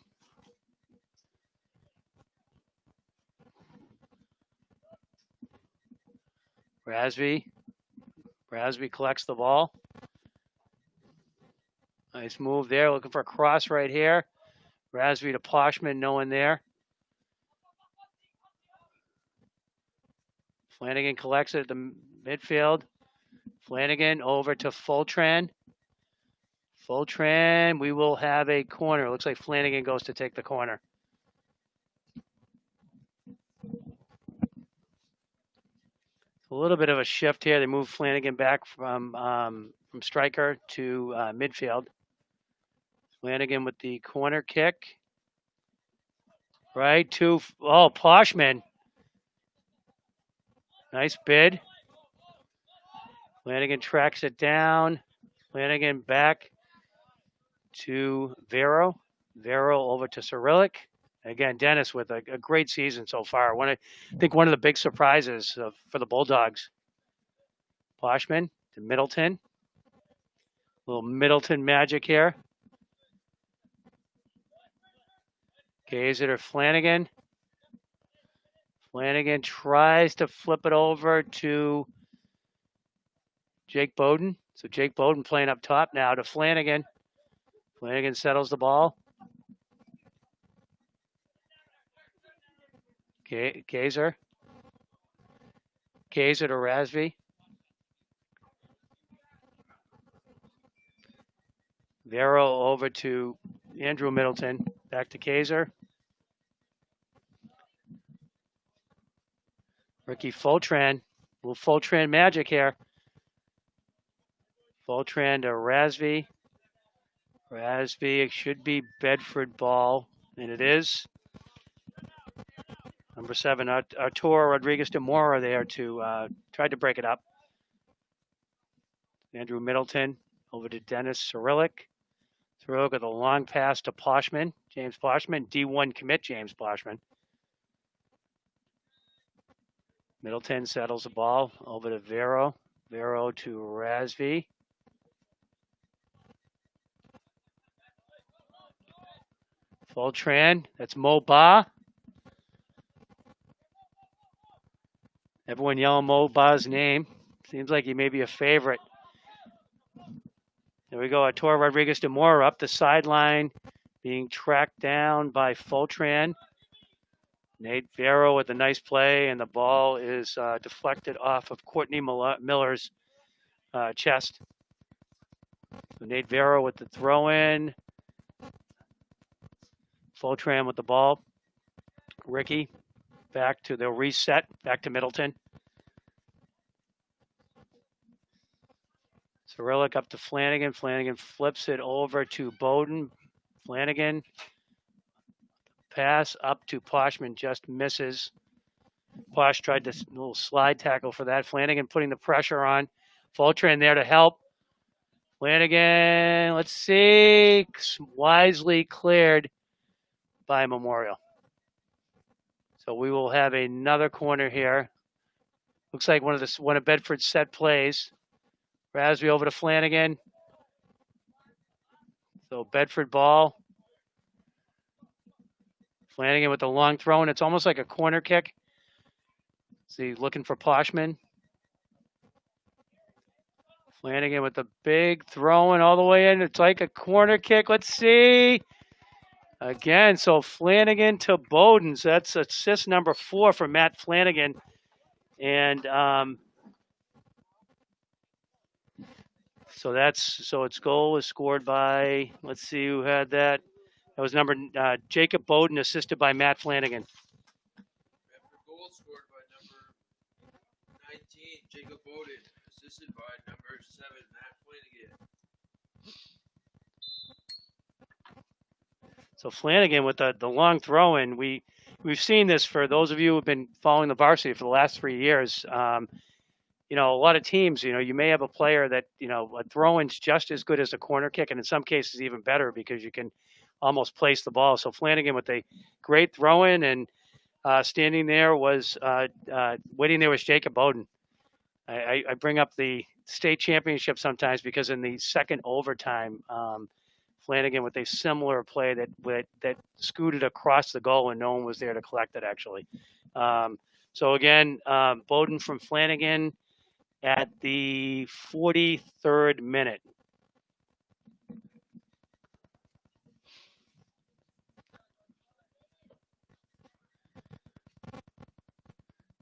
Rasby collects the ball. Nice move there. Looking for a cross right here. Rasby to Poschmann, no one there. Flanagan collects it at the midfield. Flanagan over to Fultran. We will have a corner. Looks like Flanagan goes to take the corner. A little bit of a shift here. They move Flanagan back from striker to midfield. Flanagan with the corner kick. Right to, Poschmann. Nice bid. Flanagan tracks it down. Flanagan back to Vero. Vero over to Cyrillic. Again, Dennis with a great season so far. I think one of the big surprises for the Bulldogs. Poschmann to Middleton. A little Middleton magic here. Kaiser to Flanagan. Flanagan tries to flip it over to Jake Bowden. So Jake Bowden playing up top now to Flanagan. Flanagan settles the ball. Kaiser to Rasby. Vero over to Andrew Middleton. Back to Kaiser. Ricky Fultran. Little Fultran magic here. Fultran to Rasby. It should be Bedford ball, and it is. Number 7, Arturo Rodriguez de Mora there to try to break it up. Andrew Middleton over to Dennis Cyrillic. Cyrillic with a long pass to Poschmann. James Poschmann, D1 commit James Poschmann. Middleton settles the ball over to Vero. Vero to Rasby. Fultran, that's Mo Ba. Everyone yelling Mo Ba's name. Seems like he may be a favorite. There we go. Arturo Rodriguez de Mora up the sideline, being tracked down by Fultran. Nate Vero with a nice play, and the ball is deflected off of Courtney Miller's chest. So Nate Vero with the throw-in. Fultran with the ball. Ricky they'll reset, back to Middleton. Cyrillic up to Flanagan. Flanagan flips it over to Bowden. Flanagan. Pass up to Poschmann, just misses. Posch tried to little slide tackle for that. Flanagan putting the pressure on. Fultran there to help. Flanagan, let's see, wisely cleared by Memorial. So we will have another corner here. Looks like one of Bedford's set plays. Rasby over to Flanagan. So Bedford ball. Flanagan with the long throw, and it's almost like a corner kick. See, looking for Poschmann. Flanagan with the big throwing all the way in. It's like a corner kick. Let's see. Again, so Flanagan to Bowden. So that's assist number 4 for Matt Flanagan. And so its goal was scored by, let's see who had that. That was Jacob Bowden, assisted by Matt Flanagan. Bedford goal scored by number 19, Jacob Bowden, assisted by number 7, Matt Flanagan. So Flanagan with the long throw in. We've seen this for those of you who've been following the varsity for the last 3 years. A lot of teams, you may have a player that, a throw-in's just as good as a corner kick, and in some cases even better because you can almost place the ball. So Flanagan with a great throw-in, and standing there was, waiting there was Jacob Bowden. I bring up the state championship sometimes because in the second overtime, Flanagan with a similar play that scooted across the goal and no one was there to collect it, actually. So again, Bowden from Flanagan at the 43rd minute.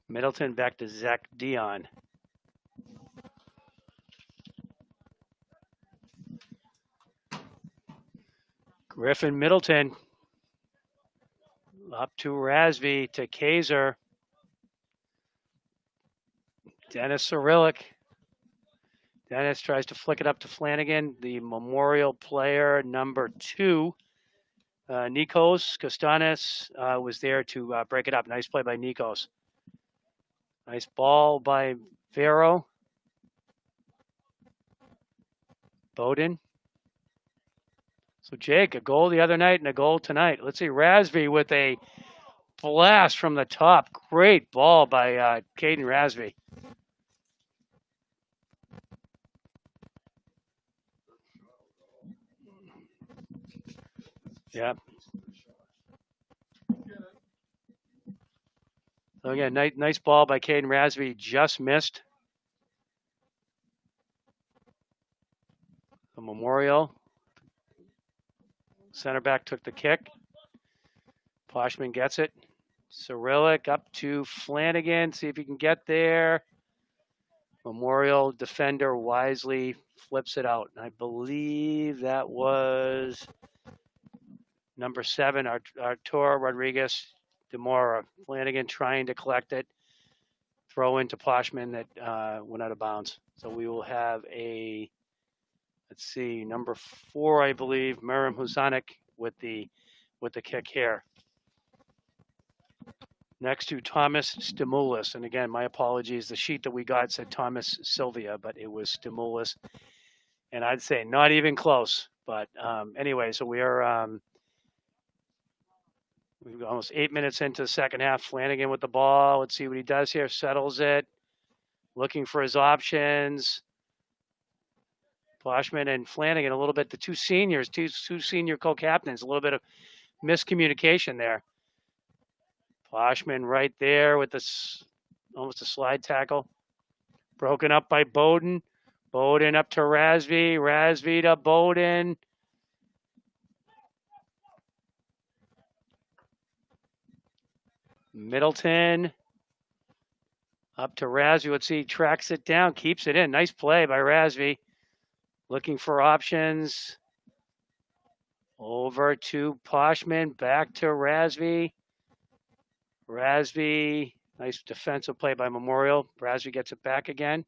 Middleton back to Zach Dion. Griffin Middleton up to Rasby to Kaiser. Dennis Cyrillic. Dennis tries to flick it up to Flanagan, the Memorial player number 2. Nikos Kostanis was there to break it up. Nice play by Nikos. Nice ball by Vero. Bowden. So Jake, a goal the other night and a goal tonight. Let's see, Rasby with a blast from the top. Great ball by Caden Rasby. Yeah. So again, nice ball by Caden Rasby. Just missed. The Memorial. Center back took the kick. Poschmann gets it. Cyrillic up to Flanagan. See if he can get there. Memorial defender wisely flips it out. I believe that was number 7, Arturo Rodriguez de Mora. Flanagan trying to collect it. Throw into Poschmann that went out of bounds. So we will have a, let's see, number 4, I believe, Merrim Husanik with the kick here. Next to Thomas Stimulus. And again, my apologies. The sheet that we got said Thomas Sylvia, but it was Stimulus. And I'd say not even close. But anyway, so we are we've almost 8 minutes into the second half. Flanagan with the ball. Let's see what he does here. Settles it. Looking for his options. Poschmann and Flanagan, a little bit, the two seniors, two senior co-captains, a little bit of miscommunication there. Poschmann right there with this almost a slide tackle. Broken up by Bowden. Bowden up to Rasby. Rasby to Bowden. Middleton up to Rasby. Let's see, tracks it down, keeps it in. Nice play by Rasby. Looking for options. Over to Poschmann. Back to Rasby. Rasby, nice defensive play by Memorial. Rasby gets it back again.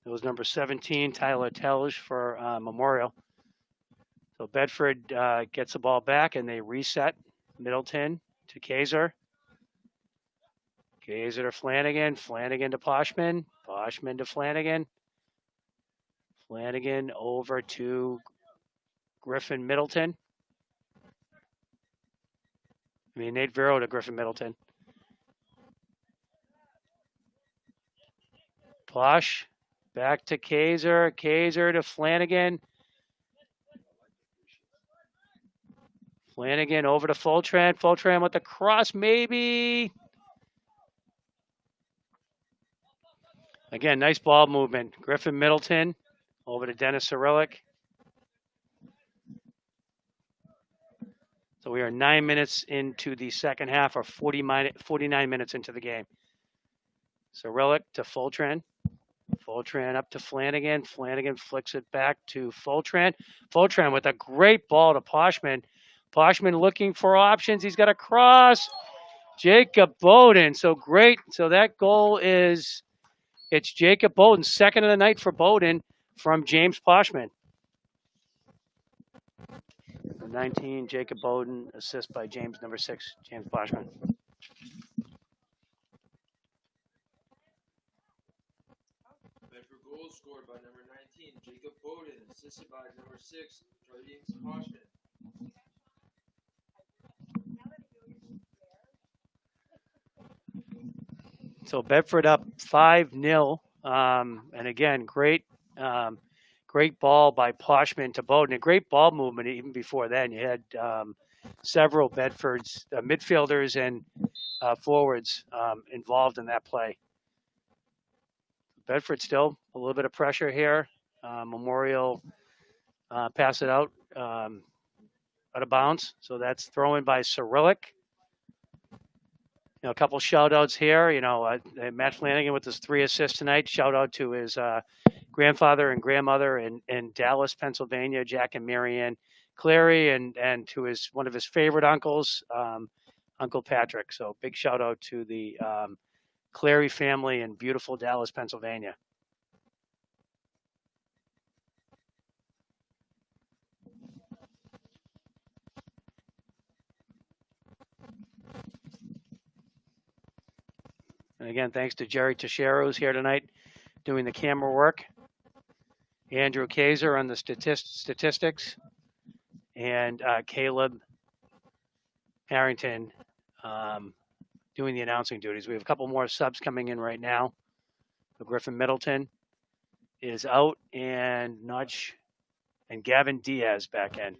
It was number 17, Tyler Telge for Memorial. So Bedford gets the ball back and they reset. Middleton to Kaiser. Kaiser to Flanagan. Flanagan to Poschmann. Poschmann to Flanagan. Flanagan over to Griffin Middleton. Nate Vero to Griffin Middleton. Posch back to Kaiser. Kaiser to Flanagan. Flanagan over to Fultran. Fultran with the cross, maybe. Again, nice ball movement. Griffin Middleton over to Dennis Cyrillic. So we are 9 minutes into the second half, or 49 minutes into the game. Cyrillic to Fultran. Fultran up to Flanagan. Flanagan flicks it back to Fultran. Fultran with a great ball to Poschmann. Poschmann looking for options. He's got a cross. Jacob Bowden. So great. So that goal is, it's Jacob Bowden, second of the night for Bowden from James Poschmann. 19, Jacob Bowden, assist by James, number 6, James Poschmann. Bedford goal scored by number 19, Jacob Bowden, assisted by number 6, James Poschmann. So Bedford up 5-0. And again, great ball by Poschmann to Bowden. A great ball movement even before then. You had several Bedford's midfielders and forwards involved in that play. Bedford still a little bit of pressure here. Memorial pass it out of bounds. So that's thrown by Cyrillic. You know, a couple shout outs here. You know, Matt Flanagan with his 3 assists tonight. Shout out to his grandfather and grandmother in Dallas, Pennsylvania, Jack and Marianne Clary, and to one of his favorite uncles, Uncle Patrick. So big shout out to the Clary family in beautiful Dallas, Pennsylvania. And again, thanks to Jerry Teixeira, who's here tonight doing the camera work. Andrew Kaiser on the statistics. And Caleb Harrington doing the announcing duties. We have a couple more subs coming in right now. So Griffin Middleton is out, and Gavin Diaz back in.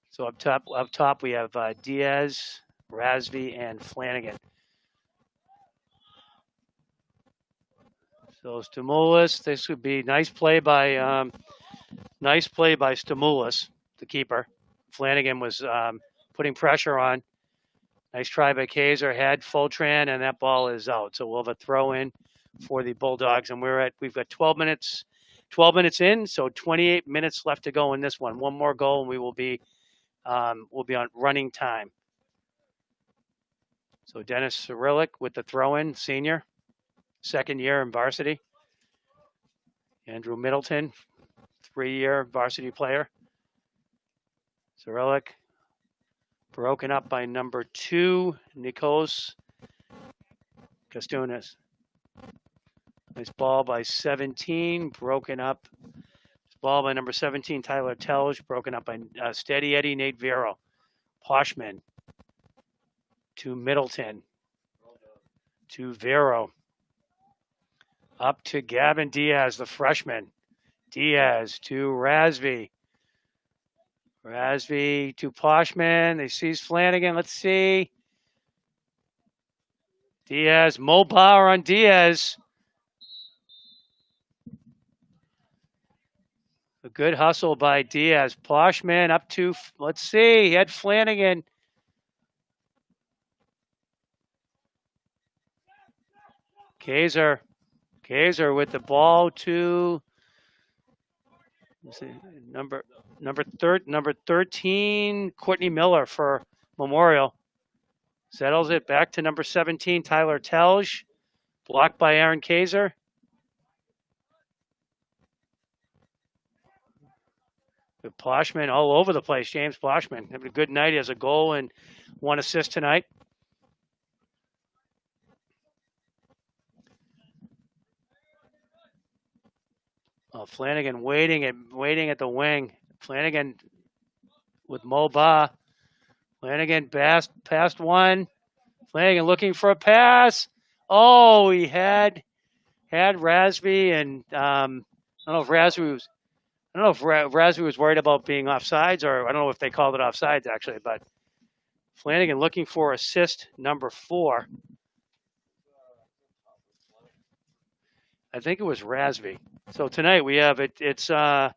So up top we have Diaz, Rasby, and Flanagan. So Stimulus, this would be nice play by Stimulus, the keeper. Flanagan was putting pressure on. Nice try by Kaiser, had Fultran, and that ball is out. So we'll have a throw in for the Bulldogs, and we've got 12 minutes in, so 28 minutes left to go in this one. One more goal, and we will be on running time. So Dennis Cyrillic with the throw in, senior, second year in varsity. Andrew Middleton, 3-year varsity player. Cyrillic broken up by number 2, Nikos Castunas. Nice ball by 17, broken up. Ball by number 17, Tyler Telge, broken up by Steady Eddie, Nate Vero. Poschmann to Middleton to Vero. Up to Gavin Diaz, the freshman. Diaz to Rasby. Rasby to Poschmann. They seize Flanagan. Let's see. Diaz, Mo Bauer on Diaz. A good hustle by Diaz. Poschmann up to, let's see, he had Flanagan. Kaiser with the ball to, let's see, number 13, Courtney Miller for Memorial. Settles it back to number 17, Tyler Telge. Blocked by Aaron Kaiser. With Poschmann all over the place. James Poschmann having a good night. He has a goal and 1 assist tonight. Oh, Flanagan waiting at the wing. Flanagan with Mo Ba. Flanagan passed one. Flanagan looking for a pass. Oh, he had Rasby, and I don't know if Rasby was. I don't know if Rasby was worried about being offsides, or I don't know if they called it offsides actually, but Flanagan looking for assist number 4. I think it was Rasby. So tonight we have it's all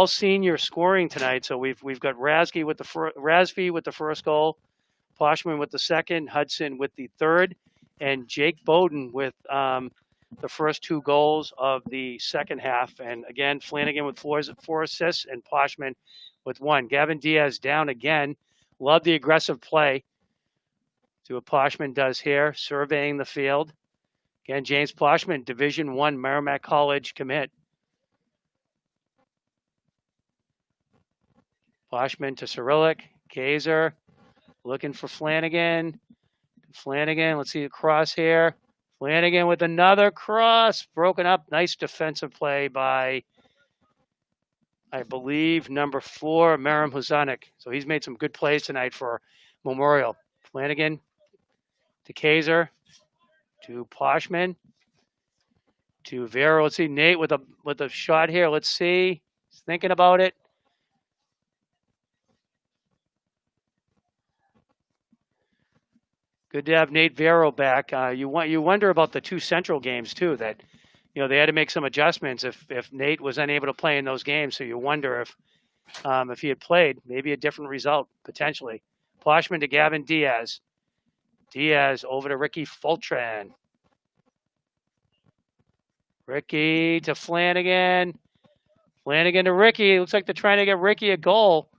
senior scoring tonight. So we've got Rasby with the first goal, Poschmann with the second, Hudson with the third, and Jake Bowden with the first 2 goals of the second half. And again, Flanagan with 4 assists and Poschmann with 1. Gavin Diaz down again. Love the aggressive play. See what Poschmann does here, surveying the field. Again, James Poschmann, Division I Merrimack College commit. Poschmann to Cyrillic, Kaiser, looking for Flanagan. Flanagan, let's see the cross here. Flanagan with another cross, broken up. Nice defensive play by, I believe, number 4, Merrim Huzanik. So he's made some good plays tonight for Memorial. Flanagan to Kaiser, to Poschmann, to Vero. Let's see Nate with a shot here. Let's see. He's thinking about it. Good to have Nate Vero back. You wonder about the 2 Central games too. That they had to make some adjustments if Nate was unable to play in those games. So you wonder if he had played, maybe a different result potentially. Poschmann to Gavin Diaz. Diaz over to Ricky Fultran. Ricky to Flanagan. Flanagan to Ricky. Looks like they're trying to get Ricky a goal.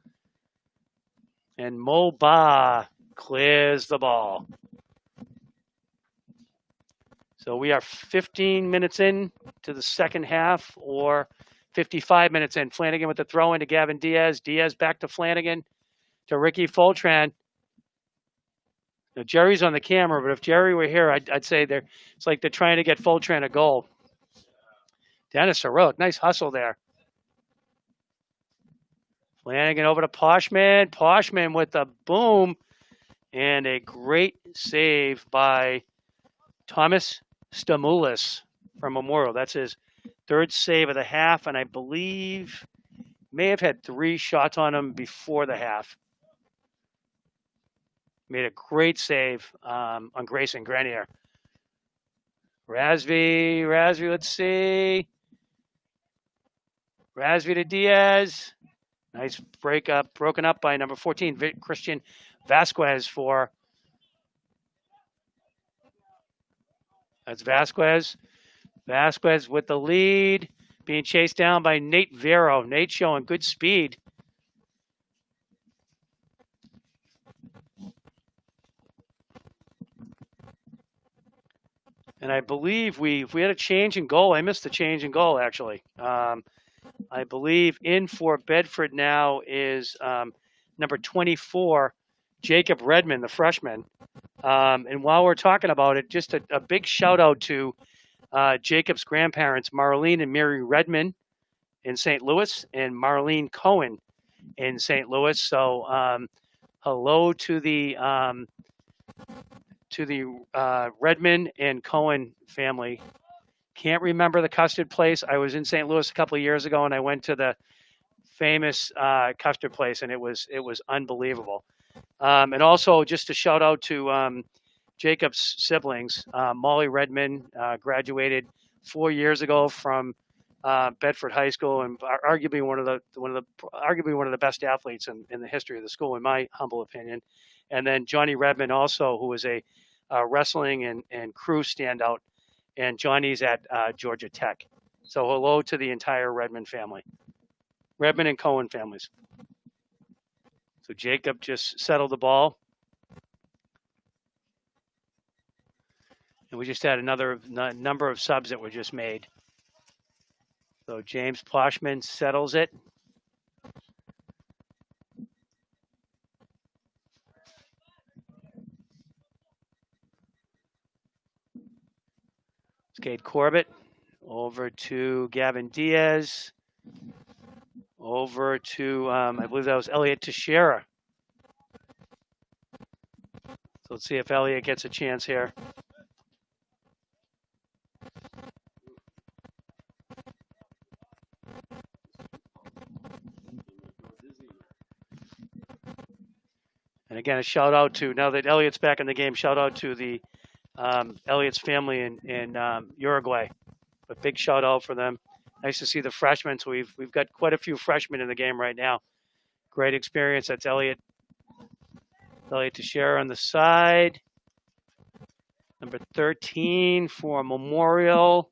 And Mo Ba clears the ball. So we are 15 minutes in to the second half, or 55 minutes in. Flanagan with the throw in to Gavin Diaz. Diaz back to Flanagan to Ricky Fultran. Now, Jerry's on the camera, but if Jerry were here, I'd say it's like they're trying to get Fultran a goal. Dennis Cyrillic, nice hustle there. Flanagan over to Poschmann. Poschmann with a boom and a great save by Thomas Stamoulis from Memorial. That's his 3rd save of the half, and I believe may have had 3 shots on him before the half. Made a great save on Grayson Grenier. Rasby, let's see. Rasby to Diaz. Nice breakup, broken up by number 14, Christian Vasquez for. That's Vasquez. Vasquez with the lead, being chased down by Nate Vero. Nate showing good speed. And I believe we had a change in goal. I missed the change in goal, actually. I believe in for Bedford now is number 24, Jacob Redmond, the freshman. And while we're talking about it, just a big shout out to Jacob's grandparents, Marlene and Mary Redmond in St. Louis, and Marlene Cohen in St. Louis. So hello to the Redmond and Cohen family. Can't remember the custard place. I was in St. Louis a couple of years ago, and I went to the famous custard place, and it was unbelievable. And also, just a shout out to Jacob's siblings. Molly Redmond graduated 4 years ago from Bedford High School, and arguably one of the best athletes in the history of the school, in my humble opinion. And then Johnny Redmond also, who was a wrestling and crew standout, and Johnny's at Georgia Tech. So hello to the entire Redmond family, Redmond and Cohen families. So Jacob just settled the ball. And we just had another number of subs that were just made. So James Poschmann settles it. It's Cade Corbett over to Gavin Diaz. Over to, I believe that was Elliot Teixeira. So let's see if Elliot gets a chance here. And again, a shout out to, now that Elliot's back in the game, shout out to the Elliot's family in Uruguay. A big shout out for them. Nice to see the freshmen. So we've got quite a few freshmen in the game right now. Great experience. That's Elliot. Elliot Teixeira on the side. Number 13 for Memorial.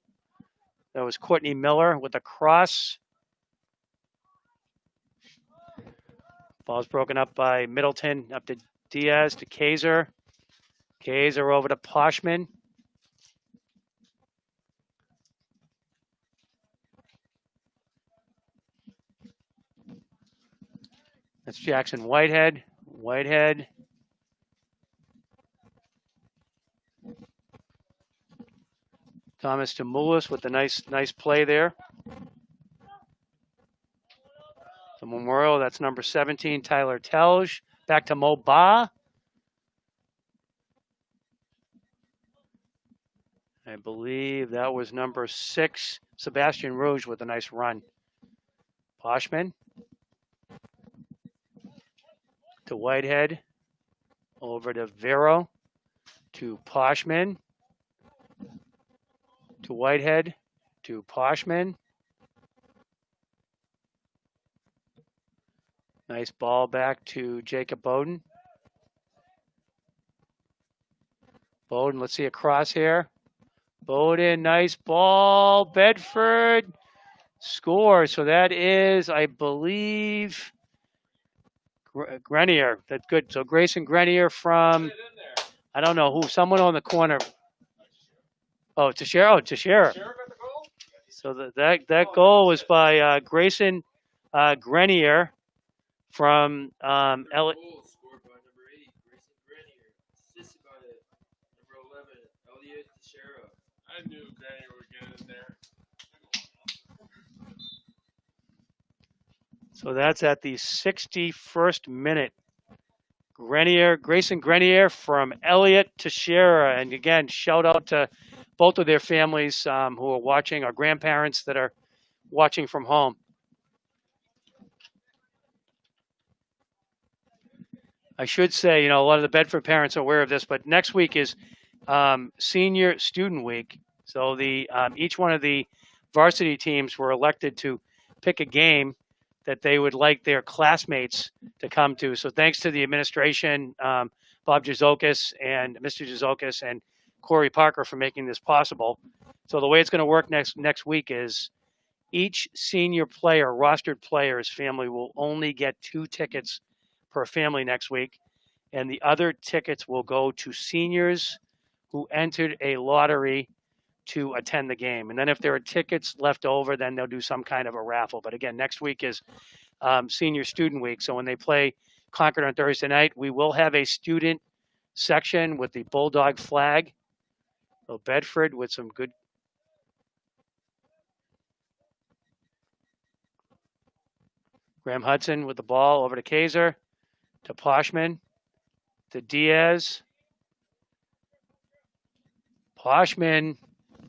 That was Courtney Miller with a cross. Ball's broken up by Middleton, up to Diaz, to Kaiser. Kaiser over to Poschmann. That's Jackson Whitehead. Whitehead. Thomas Demoulas with a nice play there. The Memorial, that's number 17, Tyler Telge. Back to Mo Ba. I believe that was number 6, Sebastian Rouge with a nice run. Poschmann to Whitehead. Over to Vero. To Poschmann. To Whitehead. To Poschmann. Nice ball back to Jacob Bowden. Bowden, let's see a cross here. Bowden, nice ball. Bedford scores. So that is, I believe, Grenier. That's good. So Grayson Grenier from, I don't know who, someone on the corner. Oh, Teixeira. Oh, Teixeira. So that goal was by Grayson Grenier from Goal scored by number 8, Grayson Grenier. Assisted by number 11, Elliot Teixeira. I knew Grenier would get in there. So that's at the 61st minute. Grayson Grenier from Elliot Teixeira. And again, shout out to both of their families who are watching, our grandparents that are watching from home. I should say, a lot of the Bedford parents are aware of this, but next week is Senior Student Week. So each one of the varsity teams were elected to pick a game that they would like their classmates to come to. So thanks to the administration, Bob Jazokis and Mr. Jazokis and Corey Parker for making this possible. So the way it's going to work next week is each senior player, rostered player's family will only get 2 tickets per family next week, and the other tickets will go to seniors who entered a lottery to attend the game. And then if there are tickets left over, then they'll do some kind of a raffle. But again, next week is Senior Student Week. So when they play Concord on Thursday night, we will have a student section with the Bulldog flag. So Bedford with some good. Graham Hudson with the ball over to Kaiser, to Poschmann, to Diaz. Poschmann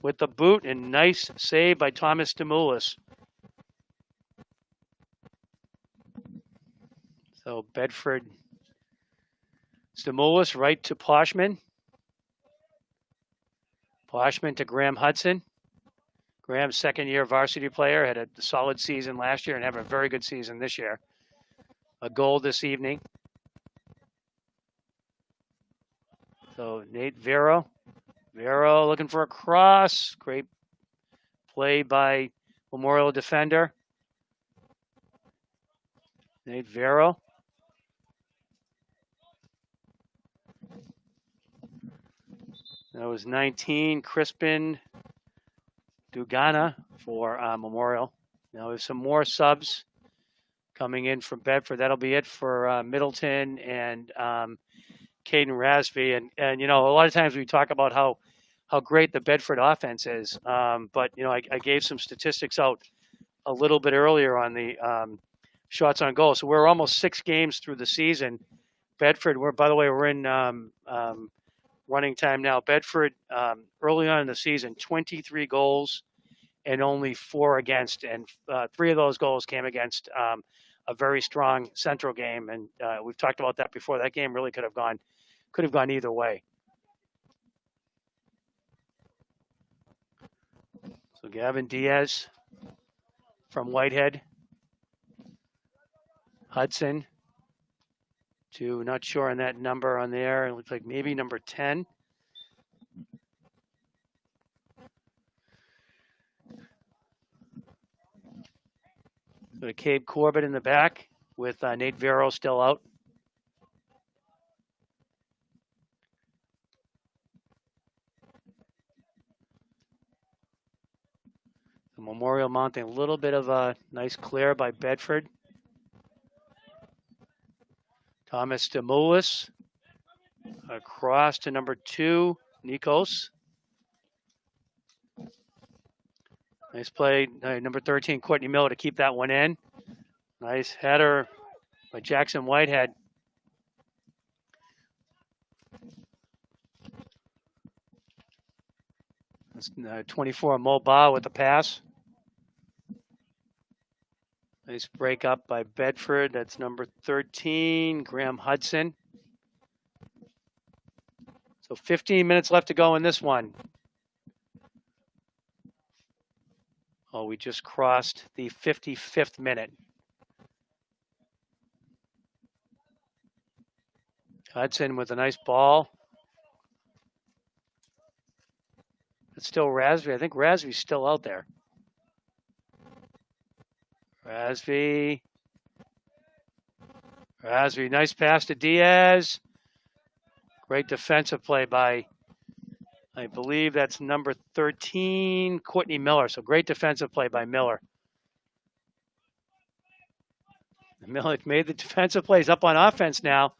with the boot, and nice save by Thomas Demoulas. So Bedford, Demoulas right to Poschmann. Poschmann to Graham Hudson. Graham's second-year varsity player, had a solid season last year and having a very good season this year. A goal this evening. So Nate Vero. Vero looking for a cross. Great play by Memorial defender. Nate Vero. That was 19, Crispin Dugana for Memorial. Now there's some more subs coming in from Bedford. That'll be it for Middleton and Caden Rasby. And a lot of times we talk about how great the Bedford offense is. But I gave some statistics out a little bit earlier on the shots on goal. So we're almost 6 games through the season. Bedford, we're in running time now. Bedford, early on in the season, 23 goals and only 4 against. And 3 of those goals came against a very strong Central game, and we've talked about that before. That game really could have gone either way. So Gavin Diaz from Whitehead, Hudson to, not sure on that number on there. It looks like maybe number 10. So Cade Corbett in the back with Nate Vero still out. The Memorial mounting a little bit of a nice clear by Bedford. Thomas Demoulas across to number 2, Nikos. Nice play, number 13, Courtney Miller, to keep that one in. Nice header by Jackson Whitehead. That's 24, Mo Ba with the pass. Nice break up by Bedford. That's number 13, Graham Hudson. So 15 minutes left to go in this one. Oh, we just crossed the 55th minute. Hudson with a nice ball. It's still Rasby. I think Rasby's still out there. Rasby, nice pass to Diaz. Great defensive play by, I believe that's number 13, Courtney Miller. So great defensive play by Miller. Miller made the defensive plays, up on offense now.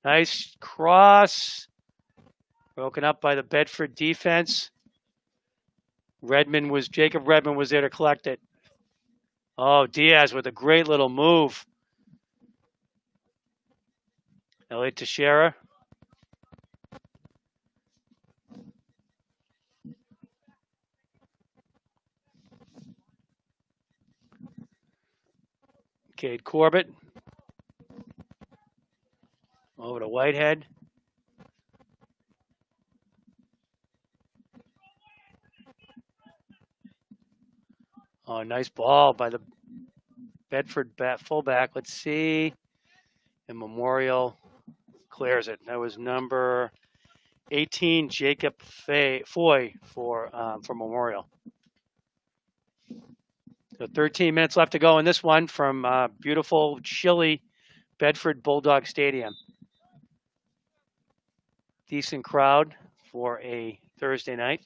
Nice cross. Broken up by the Bedford defense. Jacob Redmond was there to collect it. Oh, Diaz with a great little move. Elliot Teixeira. Cade Corbett. Over to Whitehead. Oh, nice ball by the Bedford fullback. Let's see. And Memorial clears it. That was number 18, Jacob Foy for Memorial. So 13 minutes left to go in this one from beautiful, chilly Bedford Bulldog Stadium. Decent crowd for a Thursday night.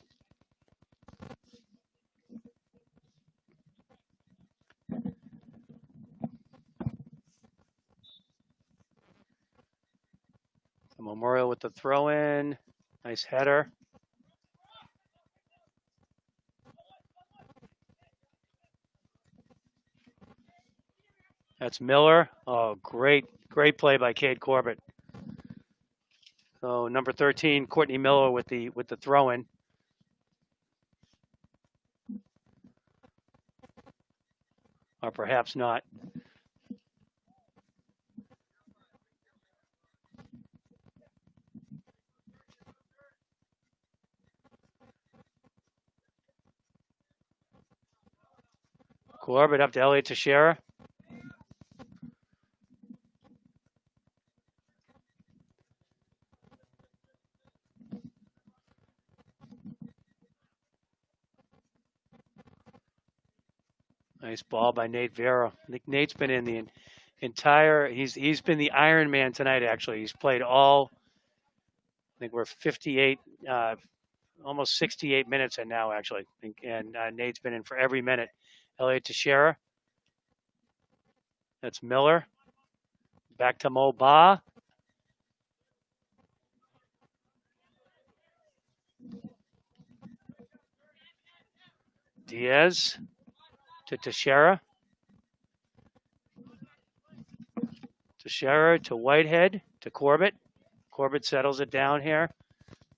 The Memorial with the throw in. Nice header. That's Miller. Oh, great play by Cade Corbett. So number 13, Courtney Miller with the throw in. Or perhaps not. Corbett up to Elliot Teixeira. Nice ball by Nate Vero. I think Nate's been in the entire. He's been the Iron Man tonight. Actually, he's played all. I think we're 58, almost 68 minutes in now. Actually, and Nate's been in for every minute. Elliot Teixeira. That's Miller. Back to Mo Ba. Diaz to Teixeira. Teixeira to Whitehead to Corbett. Corbett settles it down here.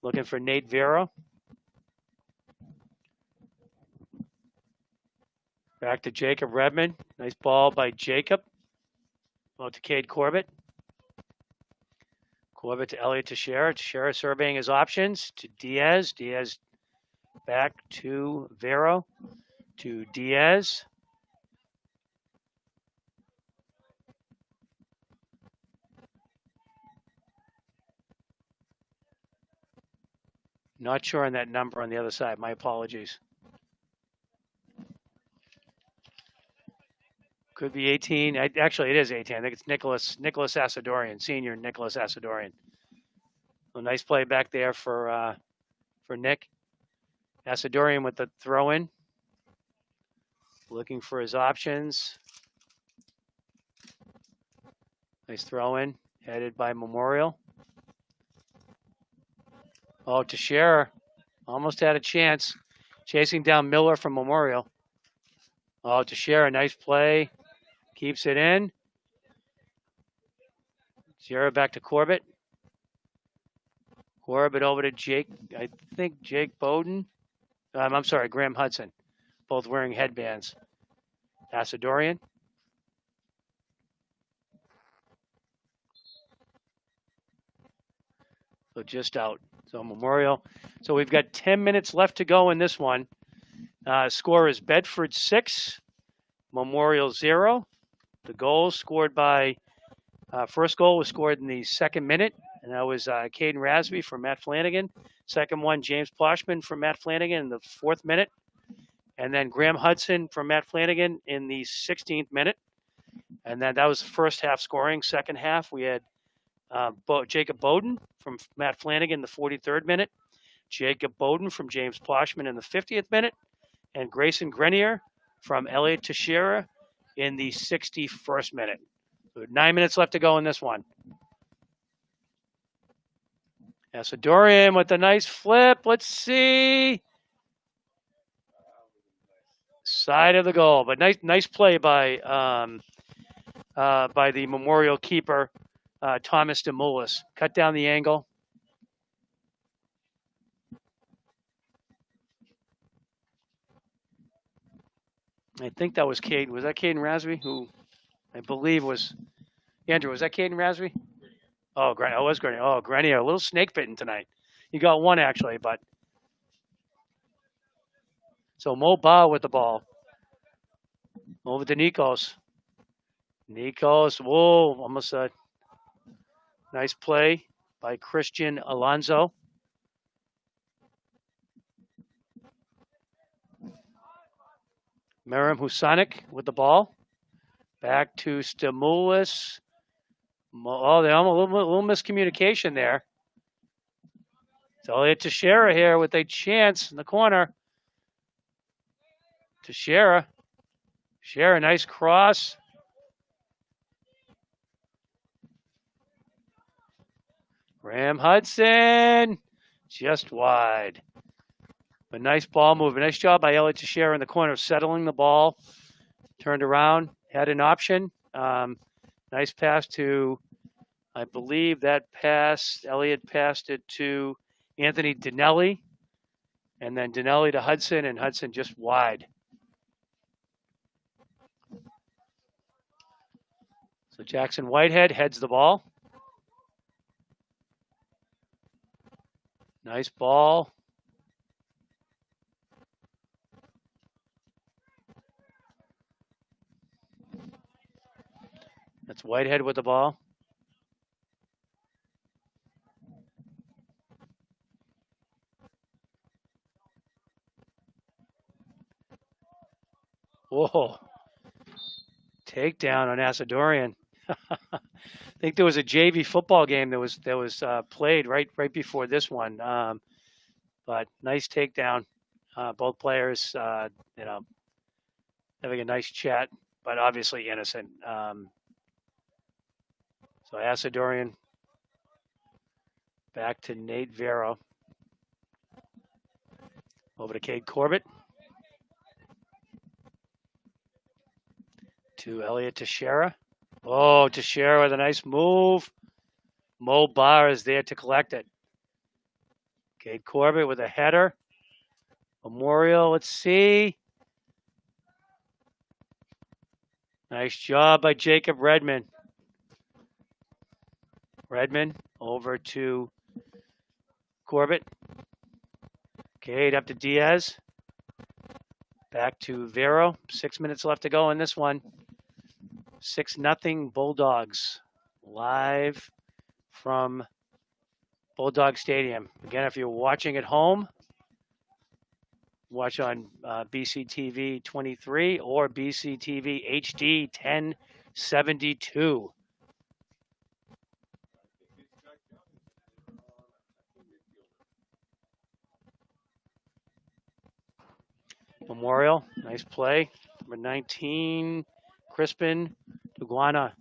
Looking for Nate Vero. Back to Jacob Redmond. Nice ball by Jacob. Well, to Cade Corbett. Corbett to Elliott Teixeira. Teixeira surveying his options to Diaz. Diaz back to Vero. To Diaz. Not sure on that number on the other side. My apologies. Could be 18. Actually, it is 18. I think it's Nicholas Asadorian, senior Nicholas Asadorian. A nice play back there for Nick. Asadorian with the throw in. Looking for his options. Nice throw in. Headed by Memorial. Oh, Teixeira almost had a chance. Chasing down Miller from Memorial. Oh, Teixeira, nice play. Keeps it in. Teixeira back to Corbett. Corbett over to Jake. I think Jake Bowden. I'm sorry, Graham Hudson. Both wearing headbands. Asadorian. So just out. So Memorial. So we've got 10 minutes left to go in this one. Score is Bedford 6, Memorial 0. The goal scored by, first goal was scored in the second minute, and that was Caden Rasby from Matt Flanagan. Second one, James Poschmann from Matt Flanagan in the 4th minute. And then Graham Hudson from Matt Flanagan in the 16th minute. And then that was the first half scoring. Second half, we had Jacob Bowden from Matt Flanagan in the 43rd minute. Jacob Bowden from James Poschmann in the 50th minute. And Grayson Grenier from Elliott Teixeira in the 61st minute. So 9 minutes left to go in this one. Asadorian with a nice flip. Let's see. Side of the goal, but nice play by the Memorial keeper, Thomas DeMoulis. Cut down the angle. I think that was Caden. Was that Caden Rasby? Who I believe was Andrew. Was that Caden Rasby? Oh, Grenier. Oh, it was Grenier. Oh, Grenier. A little snake bitten tonight. He got one actually, but so Mo Ba with the ball. Over to Nikos. Nikos. Whoa, almost a nice play by Christian Alonso. Merrim Husanik with the ball. Back to Stamoulis. Oh, there's a little miscommunication there. It's Elliott Teixeira here with a chance in the corner. Teixeira. Teixeira, nice cross. Graham Hudson. Just wide. A nice ball move. A nice job by Elliott Teixeira in the corner, settling the ball. Turned around, had an option. Nice pass to, I believe that pass, Elliott passed it to Anthony Dinelli. And then Dinelli to Hudson, and Hudson just wide. So Jackson Whitehead heads the ball. Nice ball. That's Whitehead with the ball. Whoa. Takedown on Asadorian. I think there was a JV football game that was played right before this one. But nice takedown. Both players, having a nice chat, but obviously innocent. So Asadorian back to Nate Vero. Over to Cade Corbett. To Elliott Teixeira. Oh, Teixeira with a nice move. Mo Barr is there to collect it. Cade Corbett with a header. Memorial, let's see. Nice job by Jacob Redmond. Redmond over to Corbett. Cade up to Diaz. Back to Vero. 6 minutes left to go in this one. 6-0 Bulldogs. Live from Bulldog Stadium. Again, if you're watching at home, watch on BCTV 23 or BCTV HD 1072. Memorial, nice play. Number 19, Crispin Duguana.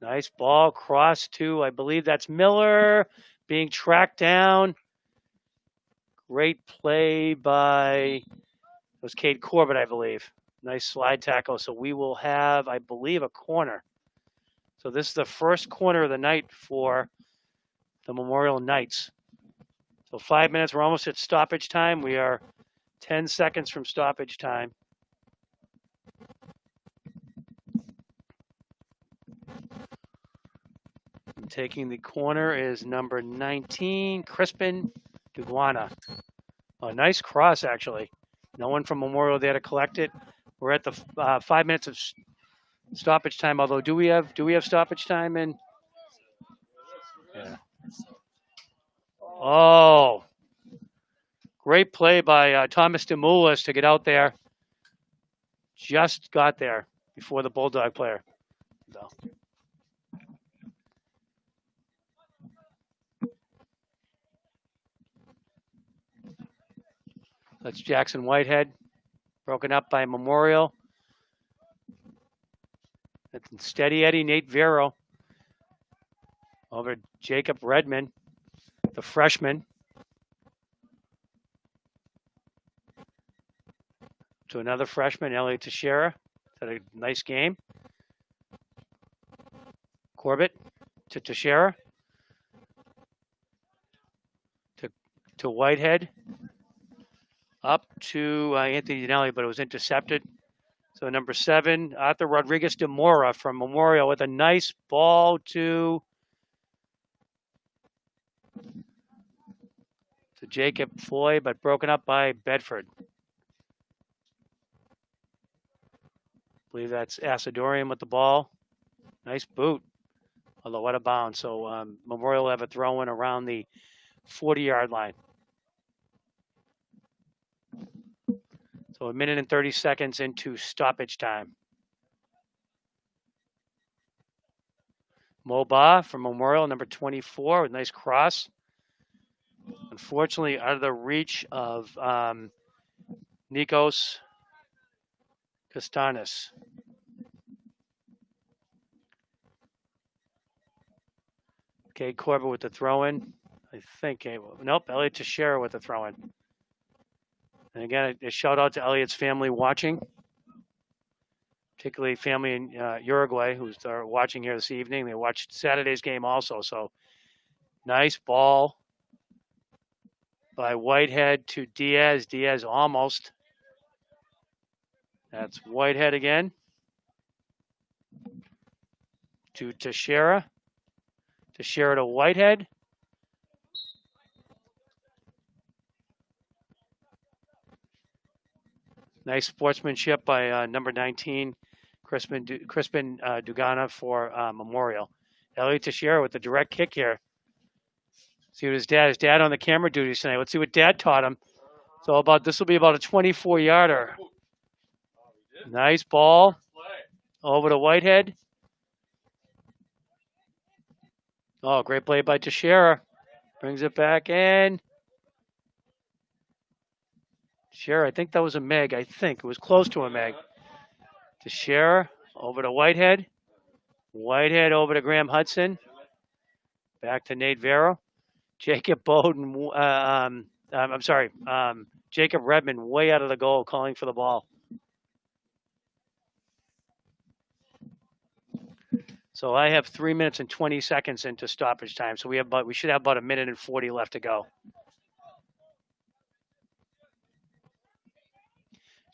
Nice ball, cross to, I believe that's Miller, being tracked down. Great play by, it was Cade Corbett, I believe. Nice slide tackle. So we will have, I believe, a corner. So this is the first corner of the night for the Memorial Knights. So 5 minutes, we're almost at stoppage time. We are 10 seconds from stoppage time. And taking the corner is number 19, Crispin Duguana. A nice cross, actually. No one from Memorial there to collect it. We're at the 5 minutes of stoppage time. Although, do we have stoppage time in? Yeah. Oh, great play by Thomas Demoulas to get out there. Just got there before the Bulldog player. So. That's Jackson Whitehead, broken up by Memorial. That's Steady Eddie, Nate Vero. Over Jacob Redmond, the freshman. To another freshman, Elliot Teixeira. Had a nice game. Corbett to Teixeira. To Whitehead. Up to Anthony Dinelli, but it was intercepted. So number 7, Arthur Rodriguez de Mora from Memorial with a nice ball to Jacob Floyd, but broken up by Bedford. I believe that's Asadorian with the ball. Nice boot, although out of bounds. So Memorial will have a throw in around the 40-yard line. So 1 minute and 30 seconds into stoppage time. Moba from Memorial, number 24, with a nice cross. Unfortunately, out of the reach of Nikos Kastanis. Okay, Corbett with the throw-in. I think, nope, Elliot Teixeira with the throw-in. And again, a shout out to Elliot's family watching, particularly family in Uruguay who's watching here this evening. They watched Saturday's game also. So nice ball by Whitehead to Diaz. Diaz almost. That's Whitehead again. To Teixeira. Teixeira to Whitehead. Nice sportsmanship by number 19, Crispin Dugana for Memorial. Elliot Teixeira with the direct kick here. See what his dad on the camera duties tonight. Let's see what dad taught him. So this will be about a 24-yarder. Nice ball over to Whitehead. Oh, great play by Teixeira. Brings it back in. Teixeira, I think that was a Meg. I think it was close to a Meg. Teixeira over to Whitehead. Whitehead over to Graham Hudson. Back to Nate Vero. Jacob Bowden. Jacob Redmond way out of the goal, calling for the ball. So I have 3 minutes and 20 seconds into stoppage time. So we should have about 1 minute and 40 left to go.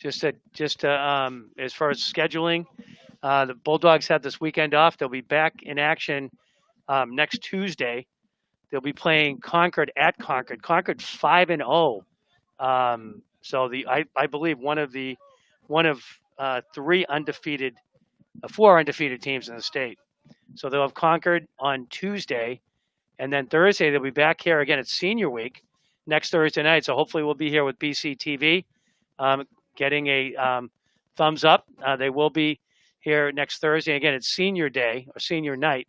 As far as scheduling, the Bulldogs have this weekend off. They'll be back in action next Tuesday. They'll be playing Concord at Concord. Concord 5-0. So I believe one of four undefeated teams in the state. So they'll have Concord on Tuesday, and then Thursday they'll be back here again. It's Senior Week next Thursday night. So hopefully we'll be here with BCTV, getting a thumbs up. They will be here next Thursday. Again, it's Senior Day or Senior Night.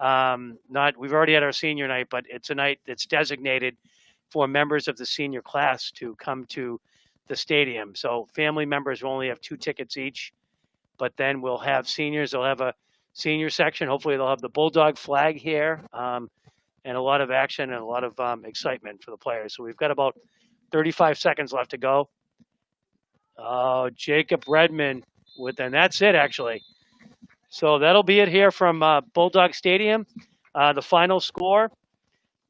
We've already had our Senior Night, but it's a night that's designated for members of the senior class to come to the stadium. So family members will only have 2 tickets each, but then we'll have seniors. They'll have a senior section. Hopefully they'll have the Bulldog flag here, and a lot of action and a lot of excitement for the players. So we've got about 35 seconds left to go. Oh, Jacob Redmond and that's it actually. So that'll be it here from Bulldog Stadium. The final score,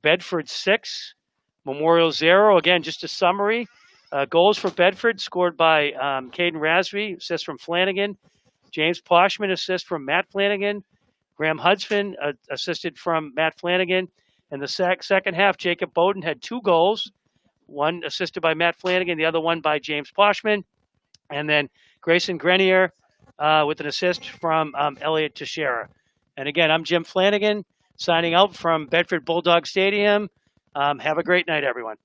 Bedford 6, Memorial 0. Again, just a summary. Goals for Bedford scored by Caden Rasby, assist from Flanagan. James Poschmann, assist from Matt Flanagan. Graham Hudson, assisted from Matt Flanagan. In the second half, Jacob Bowden had 2 goals, one assisted by Matt Flanagan, the other one by James Poschmann. And then Grayson Grenier with an assist from Elliot Teixeira. And again, I'm Jim Flanagan, signing out from Bedford Bulldog Stadium. Have a great night, everyone.